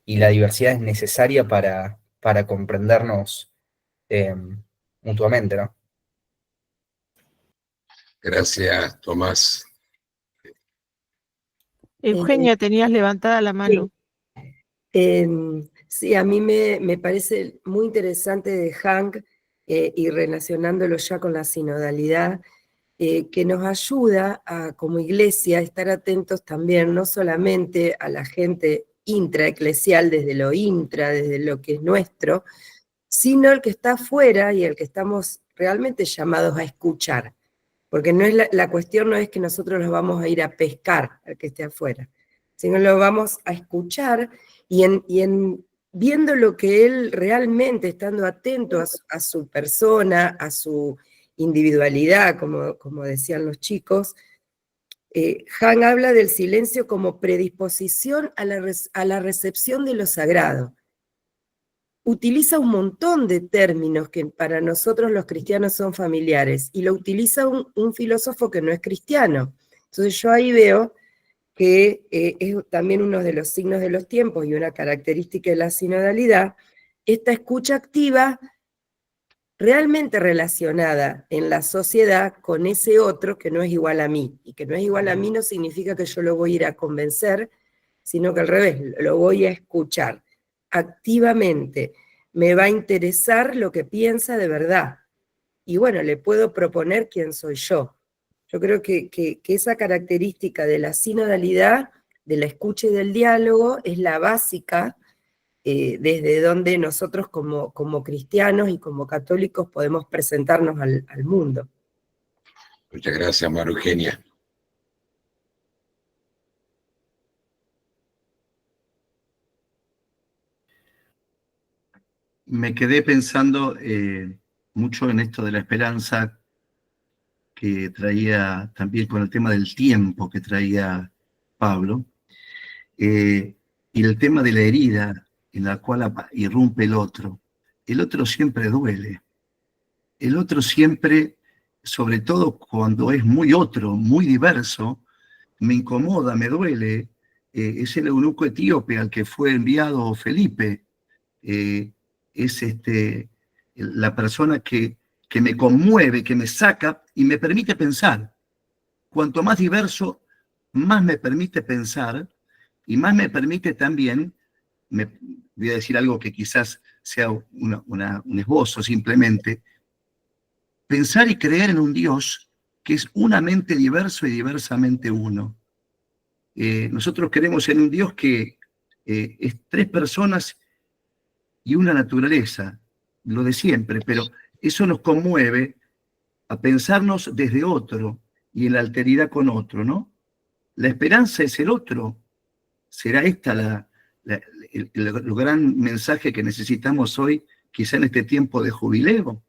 y la diversidad es necesaria para comprendernos mutuamente, ¿no? Gracias, Tomás. Eugenia, tenías levantada la mano. Sí, a mí me parece muy interesante de Hank, y relacionándolo ya con la sinodalidad, que nos ayuda como iglesia a estar atentos también, no solamente a la gente intraeclesial, desde lo intra, desde lo que es nuestro, sino el que está afuera y el que estamos realmente llamados a escuchar. Porque no es la cuestión no es que nosotros los vamos a ir a pescar al que esté afuera, sino lo vamos a escuchar y en viendo lo que él realmente, estando atento a su persona, a su individualidad, como decían los chicos, Han habla del silencio como predisposición a la recepción de lo sagrado. utiliza un montón de términos que para nosotros los cristianos son familiares, y lo utiliza un filósofo que no es cristiano. Entonces yo ahí veo que es también uno de los signos de los tiempos y una característica de la sinodalidad, esta escucha activa realmente relacionada en la sociedad con ese otro que no es igual a mí. Y que no es igual a mí no significa que yo lo voy a ir a convencer, sino que al revés, lo voy a escuchar activamente. Me va a interesar lo que piensa de verdad. Y bueno, le puedo proponer quién soy yo. Yo creo que esa característica de la sinodalidad, de la escucha y del diálogo, es la básica desde donde nosotros como cristianos y como católicos podemos presentarnos al mundo. Muchas gracias, María Eugenia. Me quedé pensando mucho en esto de la esperanza que traía también con el tema del tiempo que traía Pablo, y el tema de la herida en la cual irrumpe el otro. El otro siempre duele. El otro siempre, sobre todo cuando es muy otro, muy diverso, me incomoda, me duele. Es el eunuco etíope al que fue enviado Felipe. Es la persona que me conmueve, que me saca y me permite pensar. Cuanto más diverso, más me permite pensar y más me permite también, voy a decir algo que quizás sea un esbozo simplemente, pensar y creer en un Dios que es unamente diverso y diversamente uno. Nosotros creemos en un Dios que es tres personas y una naturaleza, lo de siempre, pero eso nos conmueve a pensarnos desde otro y en la alteridad con otro, ¿no? La esperanza es el otro. ¿Será esta el gran mensaje que necesitamos hoy, quizá en este tiempo de jubileo?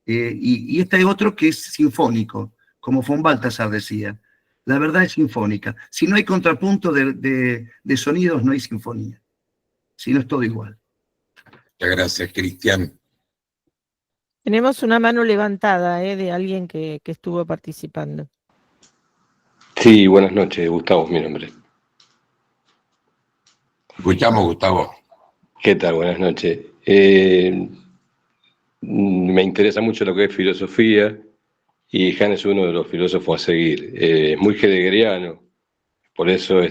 Y este es otro que es sinfónico, como von Balthasar decía. La verdad es sinfónica. Si no hay contrapunto de sonidos, no hay sinfonía. Si no es todo igual. Muchas gracias, Cristian. Tenemos una mano levantada de alguien que estuvo participando. Sí, buenas noches, Gustavo es mi nombre. Escuchamos, Gustavo. ¿Qué tal? Buenas noches. Me interesa mucho lo que es filosofía y Han es uno de los filósofos a seguir. Es muy heideggeriano, por eso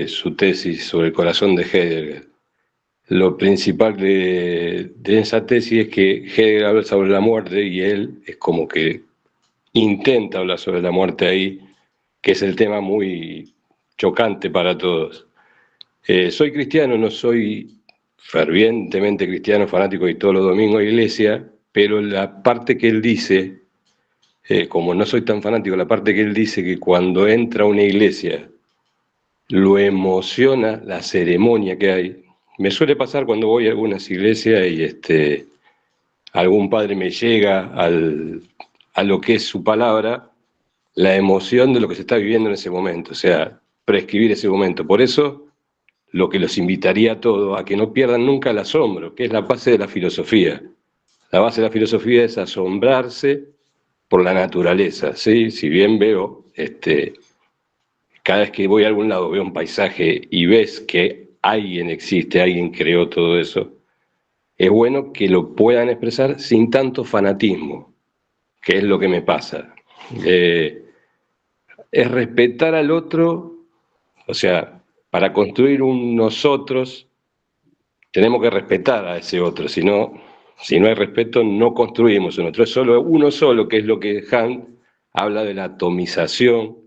su tesis sobre el corazón de Heidegger. Lo principal de esa tesis es que Heidegger habla sobre la muerte y él es como que intenta hablar sobre la muerte ahí, que es el tema muy chocante para todos. Soy cristiano, no soy fervientemente cristiano, fanático y todos los domingos a iglesia, pero la parte que él dice, como no soy tan fanático, la parte que él dice que cuando entra a una iglesia lo emociona la ceremonia que hay. Me suele pasar cuando voy a algunas iglesias y algún padre me llega a lo que es su palabra, la emoción de lo que se está viviendo en ese momento, o sea, prescribir ese momento. Por eso, lo que los invitaría a todos a que no pierdan nunca el asombro, que es la base de la filosofía. La base de la filosofía es asombrarse por la naturaleza, ¿sí? Si bien veo, cada vez que voy a algún lado veo un paisaje y ves que alguien existe, alguien creó todo eso, es bueno que lo puedan expresar sin tanto fanatismo, que es lo que me pasa. Es respetar al otro, o sea, para construir un nosotros tenemos que respetar a ese otro, si no hay respeto no construimos un otro, es solo uno solo, que es lo que Han habla de la atomización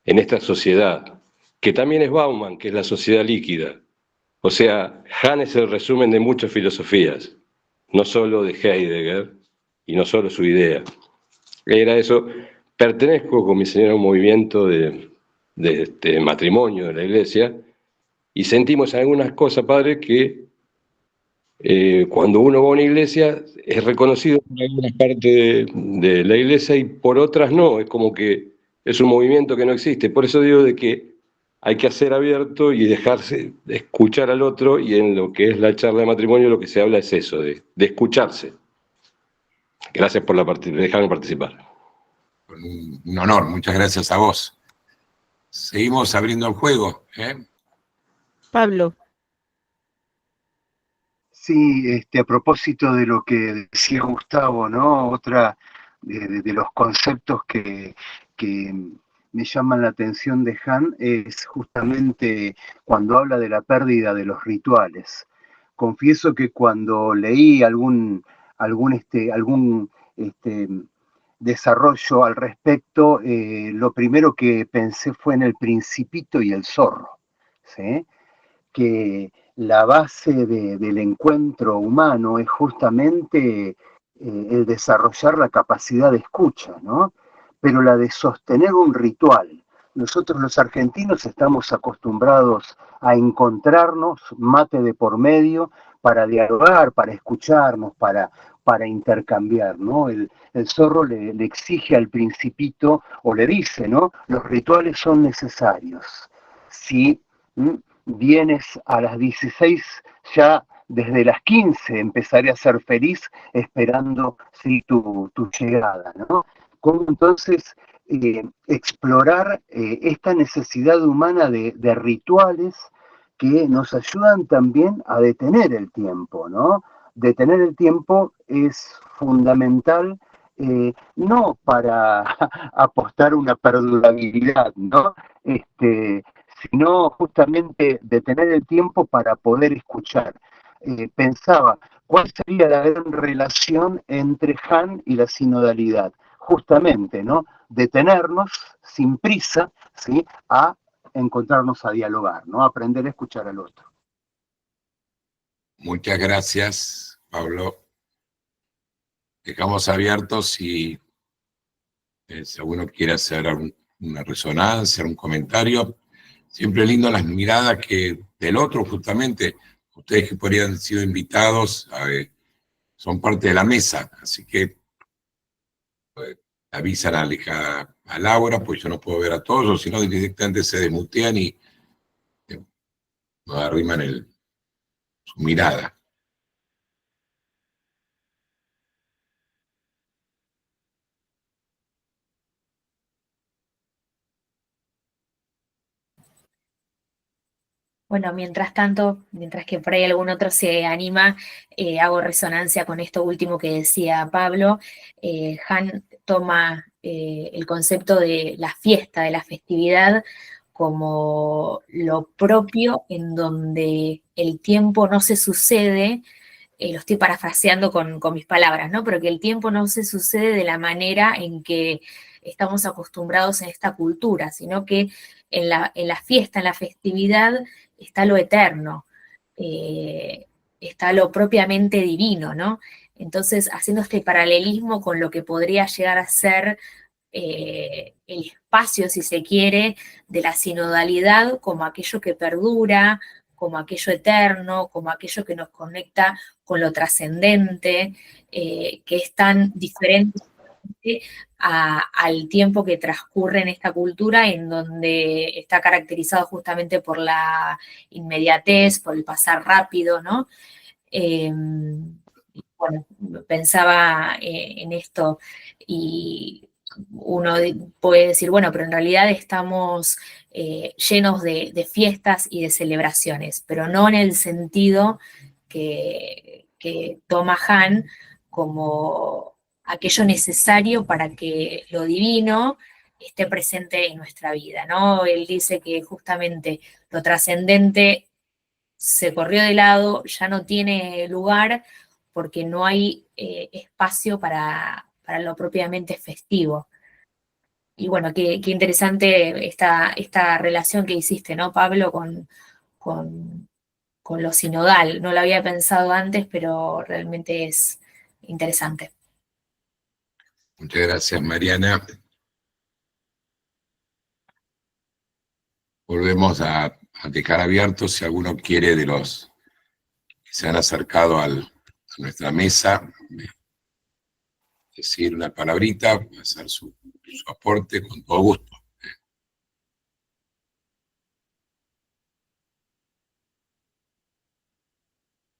en esta sociedad, que también es Bauman, que es la sociedad líquida. O sea, Han es el resumen de muchas filosofías, no solo de Heidegger y no solo su idea. Era eso. Pertenezco con mi señora a un movimiento de matrimonio de la iglesia y sentimos algunas cosas, padre, que cuando uno va a una iglesia es reconocido por algunas partes de la iglesia y por otras no. Es como que es un movimiento que no existe. Por eso digo de que hay que hacer abierto y dejarse de escuchar al otro, y en lo que es la charla de matrimonio lo que se habla es eso, de escucharse. Gracias por dejarme participar. Un honor, muchas gracias a vos. Seguimos abriendo el juego, ¿eh? Pablo. Sí, a propósito de lo que decía Gustavo, ¿no? Otra de los conceptos que me llaman la atención de Han es justamente cuando habla de la pérdida de los rituales. Confieso que cuando leí algún desarrollo al respecto, lo primero que pensé fue en el Principito y el zorro, ¿sí? Que la base del encuentro humano es justamente el desarrollar la capacidad de escucha, ¿no? Pero la de sostener un ritual. Nosotros los argentinos estamos acostumbrados a encontrarnos, mate de por medio, para dialogar, para escucharnos, para intercambiar, ¿no? El zorro le exige al Principito, o le dice, ¿no? Los rituales son necesarios. Si vienes a las 16, ya desde las 15 empezaré a ser feliz esperando, sí, tu llegada, ¿no? Cómo entonces explorar esta necesidad humana de rituales que nos ayudan también a detener el tiempo, ¿no? Detener el tiempo es fundamental, no para apostar una perdurabilidad, ¿no? Sino justamente detener el tiempo para poder escuchar. Pensaba, ¿cuál sería la gran relación entre Han y la sinodalidad? Justamente, ¿no? Detenernos sin prisa, ¿sí? A encontrarnos a dialogar, ¿no? Aprender a escuchar al otro. Muchas gracias, Pablo. Dejamos abiertos si alguno quiere hacer una resonancia, un comentario. Siempre lindo las miradas del otro, justamente. Ustedes que podrían haber sido invitados son parte de la mesa, así que avisan a Laura, pues yo no puedo ver a todos, o si no directamente se desmutean y nos arriman su mirada. Bueno, mientras tanto, mientras que por ahí algún otro se anima, hago resonancia con esto último que decía Pablo. Han toma el concepto de la fiesta, de la festividad, como lo propio en donde el tiempo no se sucede, lo estoy parafraseando con mis palabras, ¿no? Pero que el tiempo no se sucede de la manera en que estamos acostumbrados en esta cultura, sino que en la fiesta, en la festividad, está lo eterno, está lo propiamente divino, ¿no? Entonces, haciendo este paralelismo con lo que podría llegar a ser el espacio, si se quiere, de la sinodalidad como aquello que perdura, como aquello eterno, como aquello que nos conecta con lo trascendente, que es tan diferente al tiempo que transcurre en esta cultura, en donde está caracterizado justamente por la inmediatez, por el pasar rápido, ¿no? Bueno, pensaba en esto y uno puede decir, bueno, pero en realidad estamos llenos de fiestas y de celebraciones, pero no en el sentido que toma Han como aquello necesario para que lo divino esté presente en nuestra vida, ¿no? Él dice que justamente lo trascendente se corrió de lado, ya no tiene lugar porque no hay espacio para lo propiamente festivo. Y bueno, qué interesante esta relación que hiciste, ¿no, Pablo, con lo sinodal? No lo había pensado antes, pero realmente es interesante. Muchas gracias, Mariana. Volvemos a dejar abiertos si alguno quiere de los que se han acercado a nuestra mesa, decir una palabrita, hacer su aporte con todo gusto.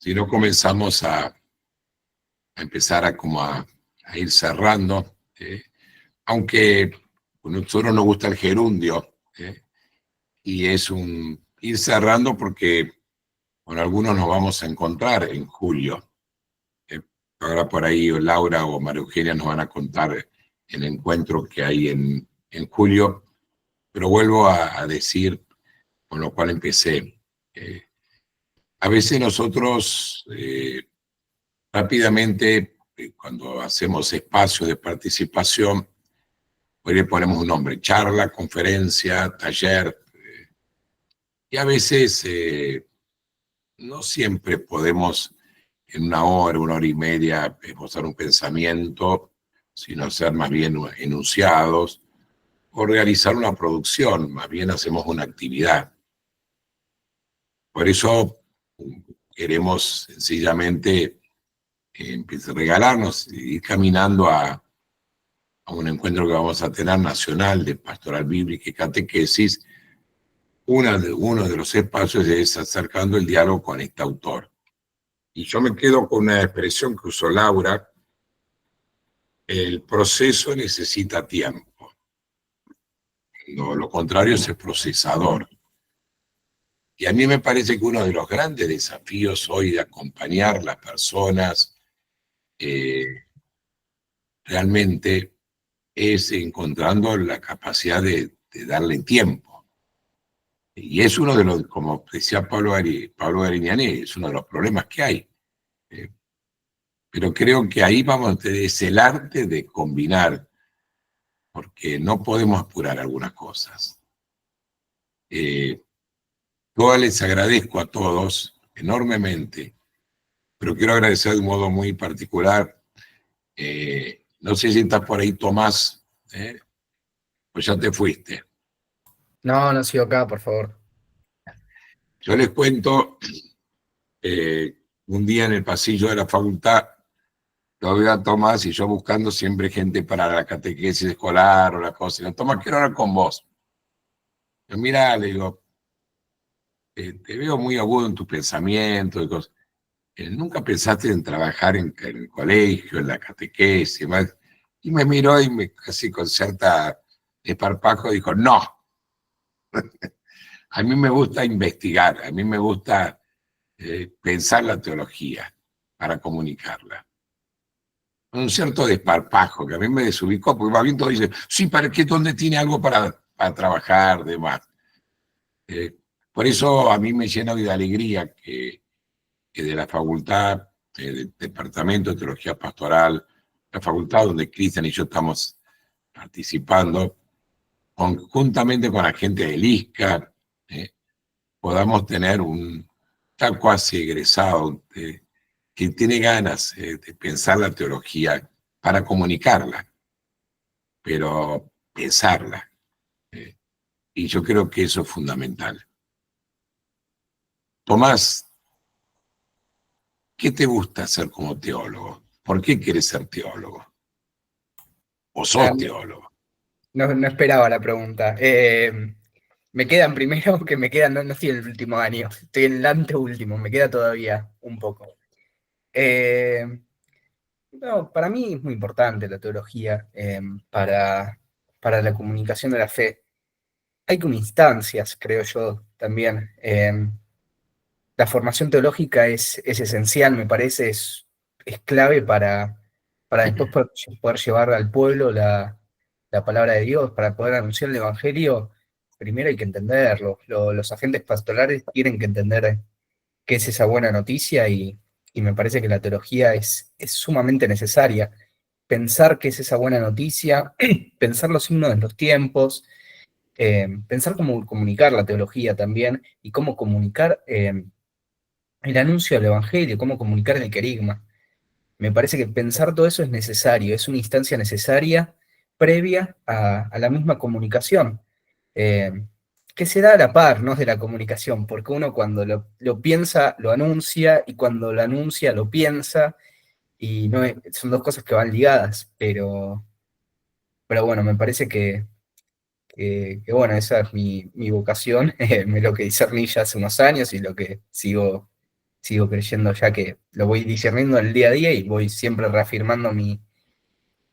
si no comenzamos a empezar a ir cerrando, aunque a nosotros nos gusta el gerundio, y es un ir cerrando porque con algunos nos vamos a encontrar en julio. Ahora por ahí Laura o María Eugenia nos van a contar el encuentro que hay en julio, pero vuelvo a decir, con lo cual empecé. A veces nosotros rápidamente, cuando hacemos espacios de participación, hoy le ponemos un nombre: charla, conferencia, taller, y a veces no siempre podemos en una hora y media esbozar un pensamiento, sino hacer más bien enunciados o realizar una producción, más bien hacemos una actividad. Por eso queremos sencillamente regalarnos, ir caminando a un encuentro que vamos a tener nacional de pastoral bíblica y catequesis. Uno de los espacios es acercando el diálogo con este autor. Y yo me quedo con una expresión que usó Laura: el proceso necesita tiempo. No, lo contrario es el procesador. Y a mí me parece que uno de los grandes desafíos hoy de acompañar a las personas realmente es encontrando la capacidad de darle tiempo. Y es uno de los, como decía Pablo Garignani, es uno de los problemas que hay. Pero creo que ahí es el arte de combinar, porque no podemos apurar algunas cosas. Yo les agradezco a todos enormemente, pero quiero agradecer de un modo muy particular. No sé si estás por ahí, Tomás, pues ya te fuiste. No sigo acá, por favor. Yo les cuento, un día en el pasillo de la facultad, lo veo a Tomás y yo buscando siempre gente para la catequesis escolar o la cosa. Y yo: Tomás, quiero hablar con vos. Yo: mira, le digo, te veo muy agudo en tu pensamiento y cosas. ¿Nunca pensaste en trabajar en el colegio, en la catequesis y más? Y me miró y casi con cierta desparpajo dijo: no. A mí me gusta investigar, a mí me gusta pensar la teología para comunicarla. Con un cierto desparpajo que a mí me desubicó, porque más bien todo dice: sí, ¿para qué? ¿Dónde tiene algo para trabajar? Demás. Por eso a mí me llena de alegría que de la facultad, del Departamento de Teología Pastoral, la facultad donde Cristian y yo estamos participando, conjuntamente con la gente del ISCA, podamos tener un tal cuasi egresado que tiene ganas de pensar la teología para comunicarla, pero pensarla. Y yo creo que eso es fundamental. Tomás, ¿qué te gusta hacer como teólogo? ¿Por qué quieres ser teólogo? ¿O sos teólogo? No esperaba la pregunta. Me quedan primero, que me quedan, no estoy en el último año, estoy en el anteúltimo, me queda todavía un poco. No, para mí es muy importante la teología para la comunicación de la fe. Hay como instancias, creo yo, también. La formación teológica es esencial, me parece, es clave para después poder llevar al pueblo la palabra de Dios, para poder anunciar el Evangelio. Primero hay que entenderlo. Los agentes pastorales tienen que entender qué es esa buena noticia y me parece que la teología es sumamente necesaria. Pensar qué es esa buena noticia, pensar los signos de los tiempos, pensar cómo comunicar la teología también y cómo comunicar el anuncio del Evangelio, cómo comunicar el querigma. Me parece que pensar todo eso es necesario, es una instancia necesaria previa a la misma comunicación, que se da a la par, ¿no?, de la comunicación, porque uno cuando lo piensa, lo anuncia, y cuando lo anuncia, lo piensa, y no son dos cosas que van ligadas, pero bueno, me parece que bueno, esa es mi vocación, lo que discerní ya hace unos años y lo que sigo sigo creyendo, ya que lo voy discerniendo el día a día y voy siempre reafirmando mi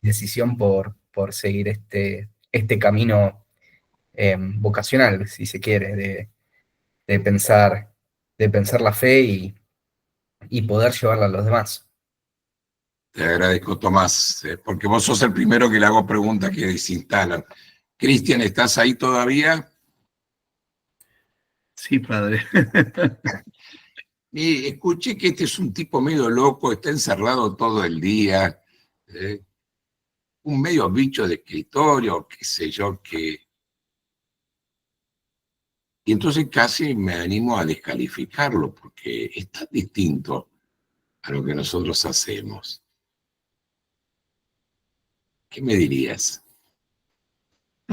decisión por seguir este camino vocacional, si se quiere, de pensar la fe y poder llevarla a los demás. Te agradezco, Tomás, porque vos sos el primero que le hago preguntas que desinstalan. Cristian, ¿estás ahí todavía? Sí, padre. Y escuché que este es un tipo medio loco, está encerrado todo el día, un medio bicho de escritorio, qué sé yo, qué. Y entonces casi me animo a descalificarlo, porque es tan distinto a lo que nosotros hacemos. ¿Qué me dirías?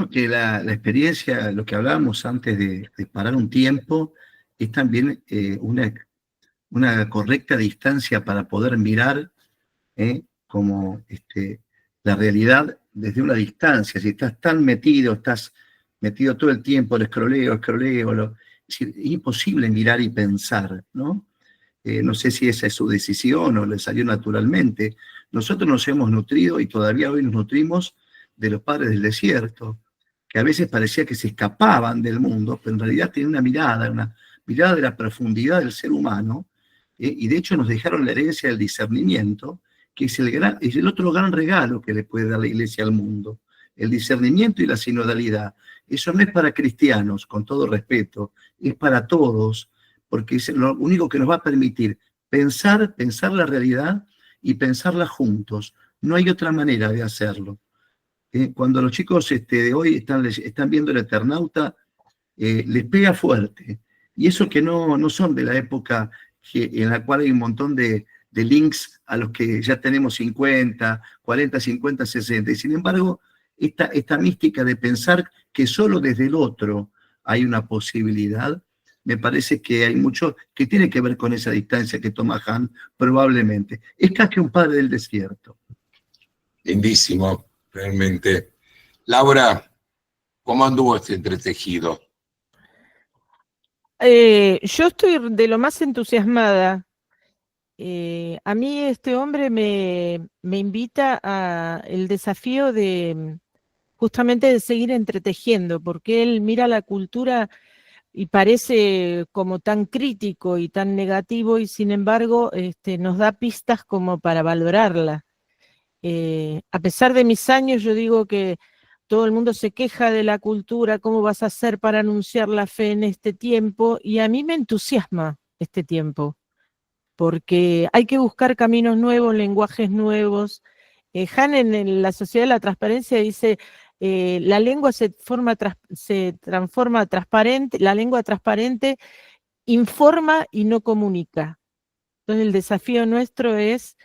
Que la experiencia, lo que hablábamos antes de parar un tiempo, es también una correcta distancia para poder mirar como la realidad desde una distancia. Si estás estás metido todo el tiempo, el escroleo, es decir, es imposible mirar y pensar, ¿no? No sé si esa es su decisión o le salió naturalmente. Nosotros nos hemos nutrido y todavía hoy nos nutrimos de los padres del desierto, que a veces parecía que se escapaban del mundo, pero en realidad tenían una mirada de la profundidad del ser humano, y de hecho nos dejaron la herencia del discernimiento, que es el otro gran regalo que le puede dar la Iglesia al mundo, el discernimiento y la sinodalidad. Eso no es para cristianos, con todo respeto, es para todos, porque es lo único que nos va a permitir pensar la realidad y pensarla juntos. No hay otra manera de hacerlo. Cuando los chicos de hoy están viendo el Eternauta, les pega fuerte. Y eso que no son de la época en la cual hay un montón de links a los que ya tenemos 50, 40, 50, 60. Y sin embargo, esta mística de pensar que solo desde el otro hay una posibilidad, me parece que hay mucho que tiene que ver con esa distancia que toma Hahn, probablemente. Es casi un padre del desierto. Lindísimo, realmente. Laura, ¿cómo anduvo este entretejido? Yo estoy de lo más entusiasmada. A mí este hombre me invita a el desafío de justamente de seguir entretejiendo, porque él mira la cultura y parece como tan crítico y tan negativo, y sin embargo nos da pistas como para valorarla. A pesar de mis años, yo digo que todo el mundo se queja de la cultura, cómo vas a hacer para anunciar la fe en este tiempo, y a mí me entusiasma este tiempo, porque hay que buscar caminos nuevos, lenguajes nuevos. Hahn en la Sociedad de la Transparencia dice, la lengua se transforma transparente, la lengua transparente informa y no comunica. Entonces el desafío nuestro es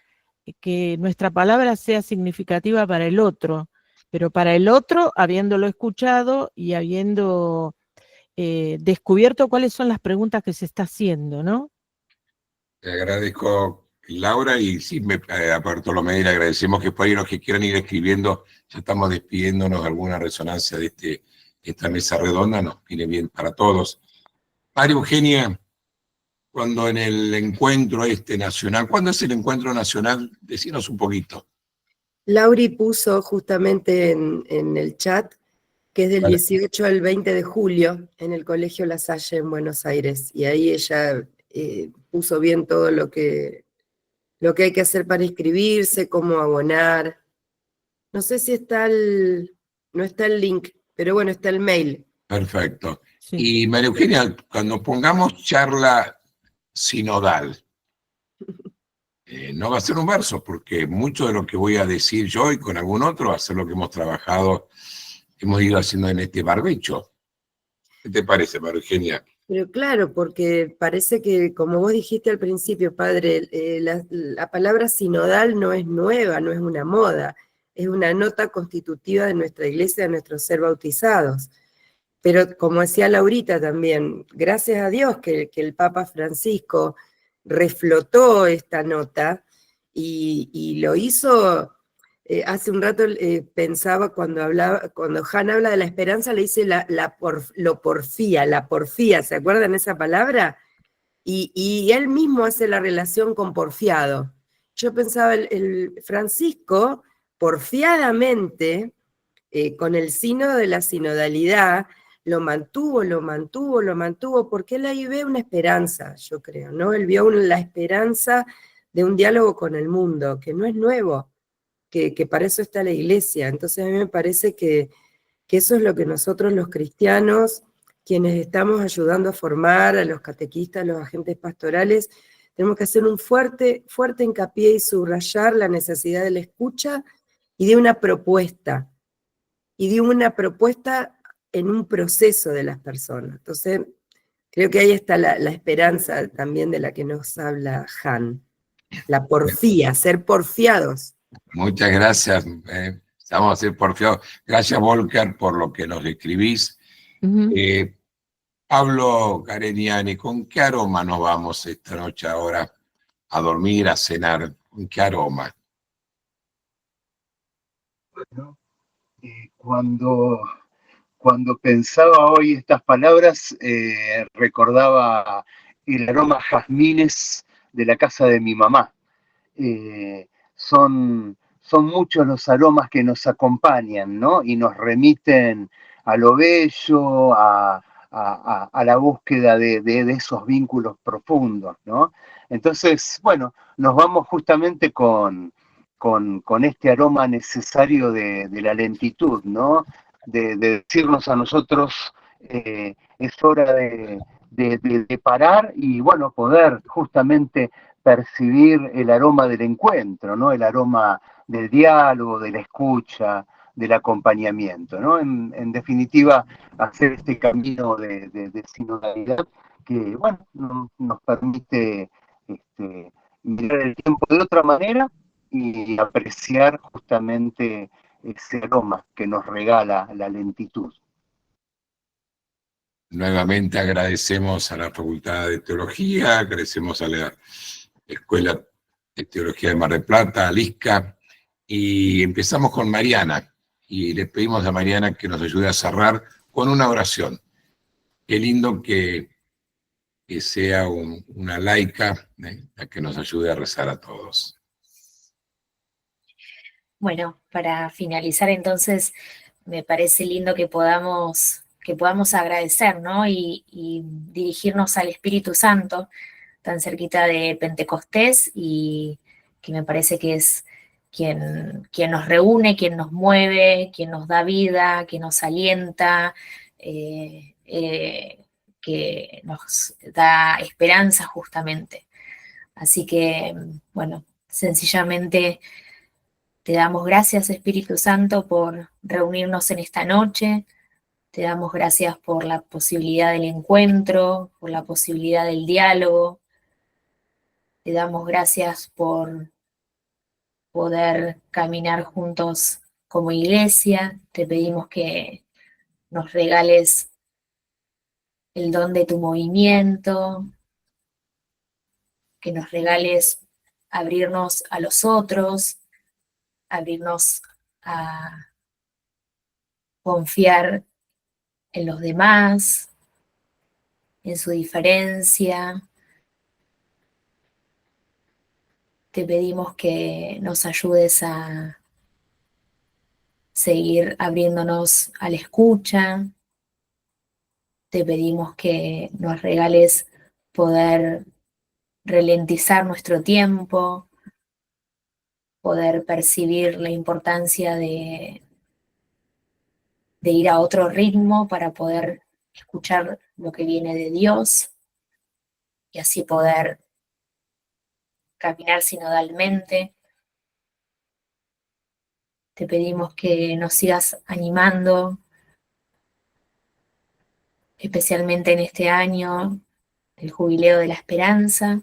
que nuestra palabra sea significativa para el otro, pero para el otro habiéndolo escuchado y habiendo descubierto cuáles son las preguntas que se está haciendo, ¿no? Te agradezco, Laura, y sí, a Bartolomé le agradecemos que por ahí los que quieran ir escribiendo, ya estamos despidiéndonos de alguna resonancia de esta mesa redonda, nos viene bien para todos. María Eugenia, cuando en el encuentro nacional, ¿cuándo es el encuentro nacional? Decinos un poquito. Lauri puso justamente en el chat que es del 18 al 20 de julio en el Colegio La Salle en Buenos Aires, y ahí ella puso bien todo lo que hay que hacer para inscribirse, cómo abonar. No sé si no está el link, pero bueno, está el mail. Perfecto. Sí. Y María Eugenia, cuando pongamos charla sinodal, no va a ser un verso, porque mucho de lo que voy a decir yo y con algún otro va a ser lo que hemos trabajado, hemos ido haciendo en este barbecho. ¿Qué te parece, María Eugenia? Pero claro, porque parece que, como vos dijiste al principio, padre, la palabra sinodal no es nueva, no es una moda, es una nota constitutiva de nuestra iglesia, de nuestros ser bautizados. Pero como decía Laurita también, gracias a Dios que el Papa Francisco reflotó esta nota y lo hizo. Hace un rato pensaba cuando Hahn habla de la esperanza, le dice la porfía, ¿se acuerdan esa palabra? y él mismo hace la relación con Porfiado. Yo pensaba, el Francisco, porfiadamente, con el sínodo de la sinodalidad, lo mantuvo, porque él ahí ve una esperanza, yo creo, ¿no? Él vio la esperanza de un diálogo con el mundo, que no es nuevo, que para eso está la iglesia. Entonces a mí me parece que eso es lo que nosotros los cristianos, quienes estamos ayudando a formar a los catequistas, a los agentes pastorales, tenemos que hacer un fuerte hincapié y subrayar la necesidad de la escucha y de una propuesta en un proceso de las personas. Entonces, creo que ahí está la esperanza también de la que nos habla Han. La porfía, ser porfiados. Muchas gracias. Vamos a ser porfiados. Gracias, Volker, por lo que nos escribís. Pablo Careniani, ¿con qué aroma nos vamos esta noche ahora a dormir, a cenar? ¿Con qué aroma? Bueno, cuando pensaba hoy estas palabras, recordaba el aroma a jazmines de la casa de mi mamá. Son muchos los aromas que nos acompañan, ¿no? Y nos remiten a lo bello, a la búsqueda de esos vínculos profundos, ¿no? Entonces, bueno, nos vamos justamente con este aroma necesario de la lentitud, ¿no? De decirnos a nosotros, es hora de parar y, bueno, poder justamente percibir el aroma del encuentro, ¿no? El aroma del diálogo, de la escucha, del acompañamiento, ¿no? En definitiva, hacer este camino de sinodalidad que, bueno, nos permite mirar el tiempo de otra manera y apreciar justamente ese aroma que nos regala la lentitud. Nuevamente agradecemos a la Facultad de Teología, agradecemos a la Escuela de Teología de Mar del Plata, a LISCA, y empezamos con Mariana, y le pedimos a Mariana que nos ayude a cerrar con una oración. Qué lindo que sea una laica la que nos ayude a rezar a todos. Bueno, para finalizar entonces, me parece lindo que podamos agradecer, ¿no? Y dirigirnos al Espíritu Santo, tan cerquita de Pentecostés, y que me parece que es quien nos reúne, quien nos mueve, quien nos da vida, quien nos alienta, que nos da esperanza justamente. Así que, bueno, sencillamente te damos gracias, Espíritu Santo, por reunirnos en esta noche. Te damos gracias por la posibilidad del encuentro, por la posibilidad del diálogo. Te damos gracias por poder caminar juntos como iglesia. Te pedimos que nos regales el don de tu movimiento, que nos regales abrirnos a los otros, abrirnos a confiar en los demás, en su diferencia. Te pedimos que nos ayudes a seguir abriéndonos a la escucha. Te pedimos que nos regales poder ralentizar nuestro tiempo, poder percibir la importancia de ir a otro ritmo para poder escuchar lo que viene de Dios y así poder caminar sinodalmente. Te pedimos que nos sigas animando, especialmente en este año, el Jubileo de la Esperanza,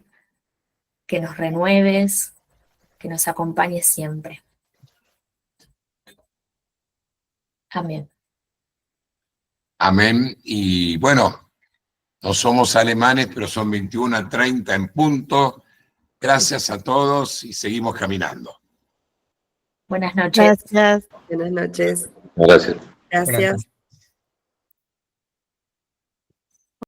que nos renueves, que nos acompañes siempre. Amén. Amén. Y bueno, no somos alemanes, pero son 21:30 en punto. Gracias a todos y seguimos caminando. Buenas noches. Gracias. Buenas noches. Gracias. Gracias.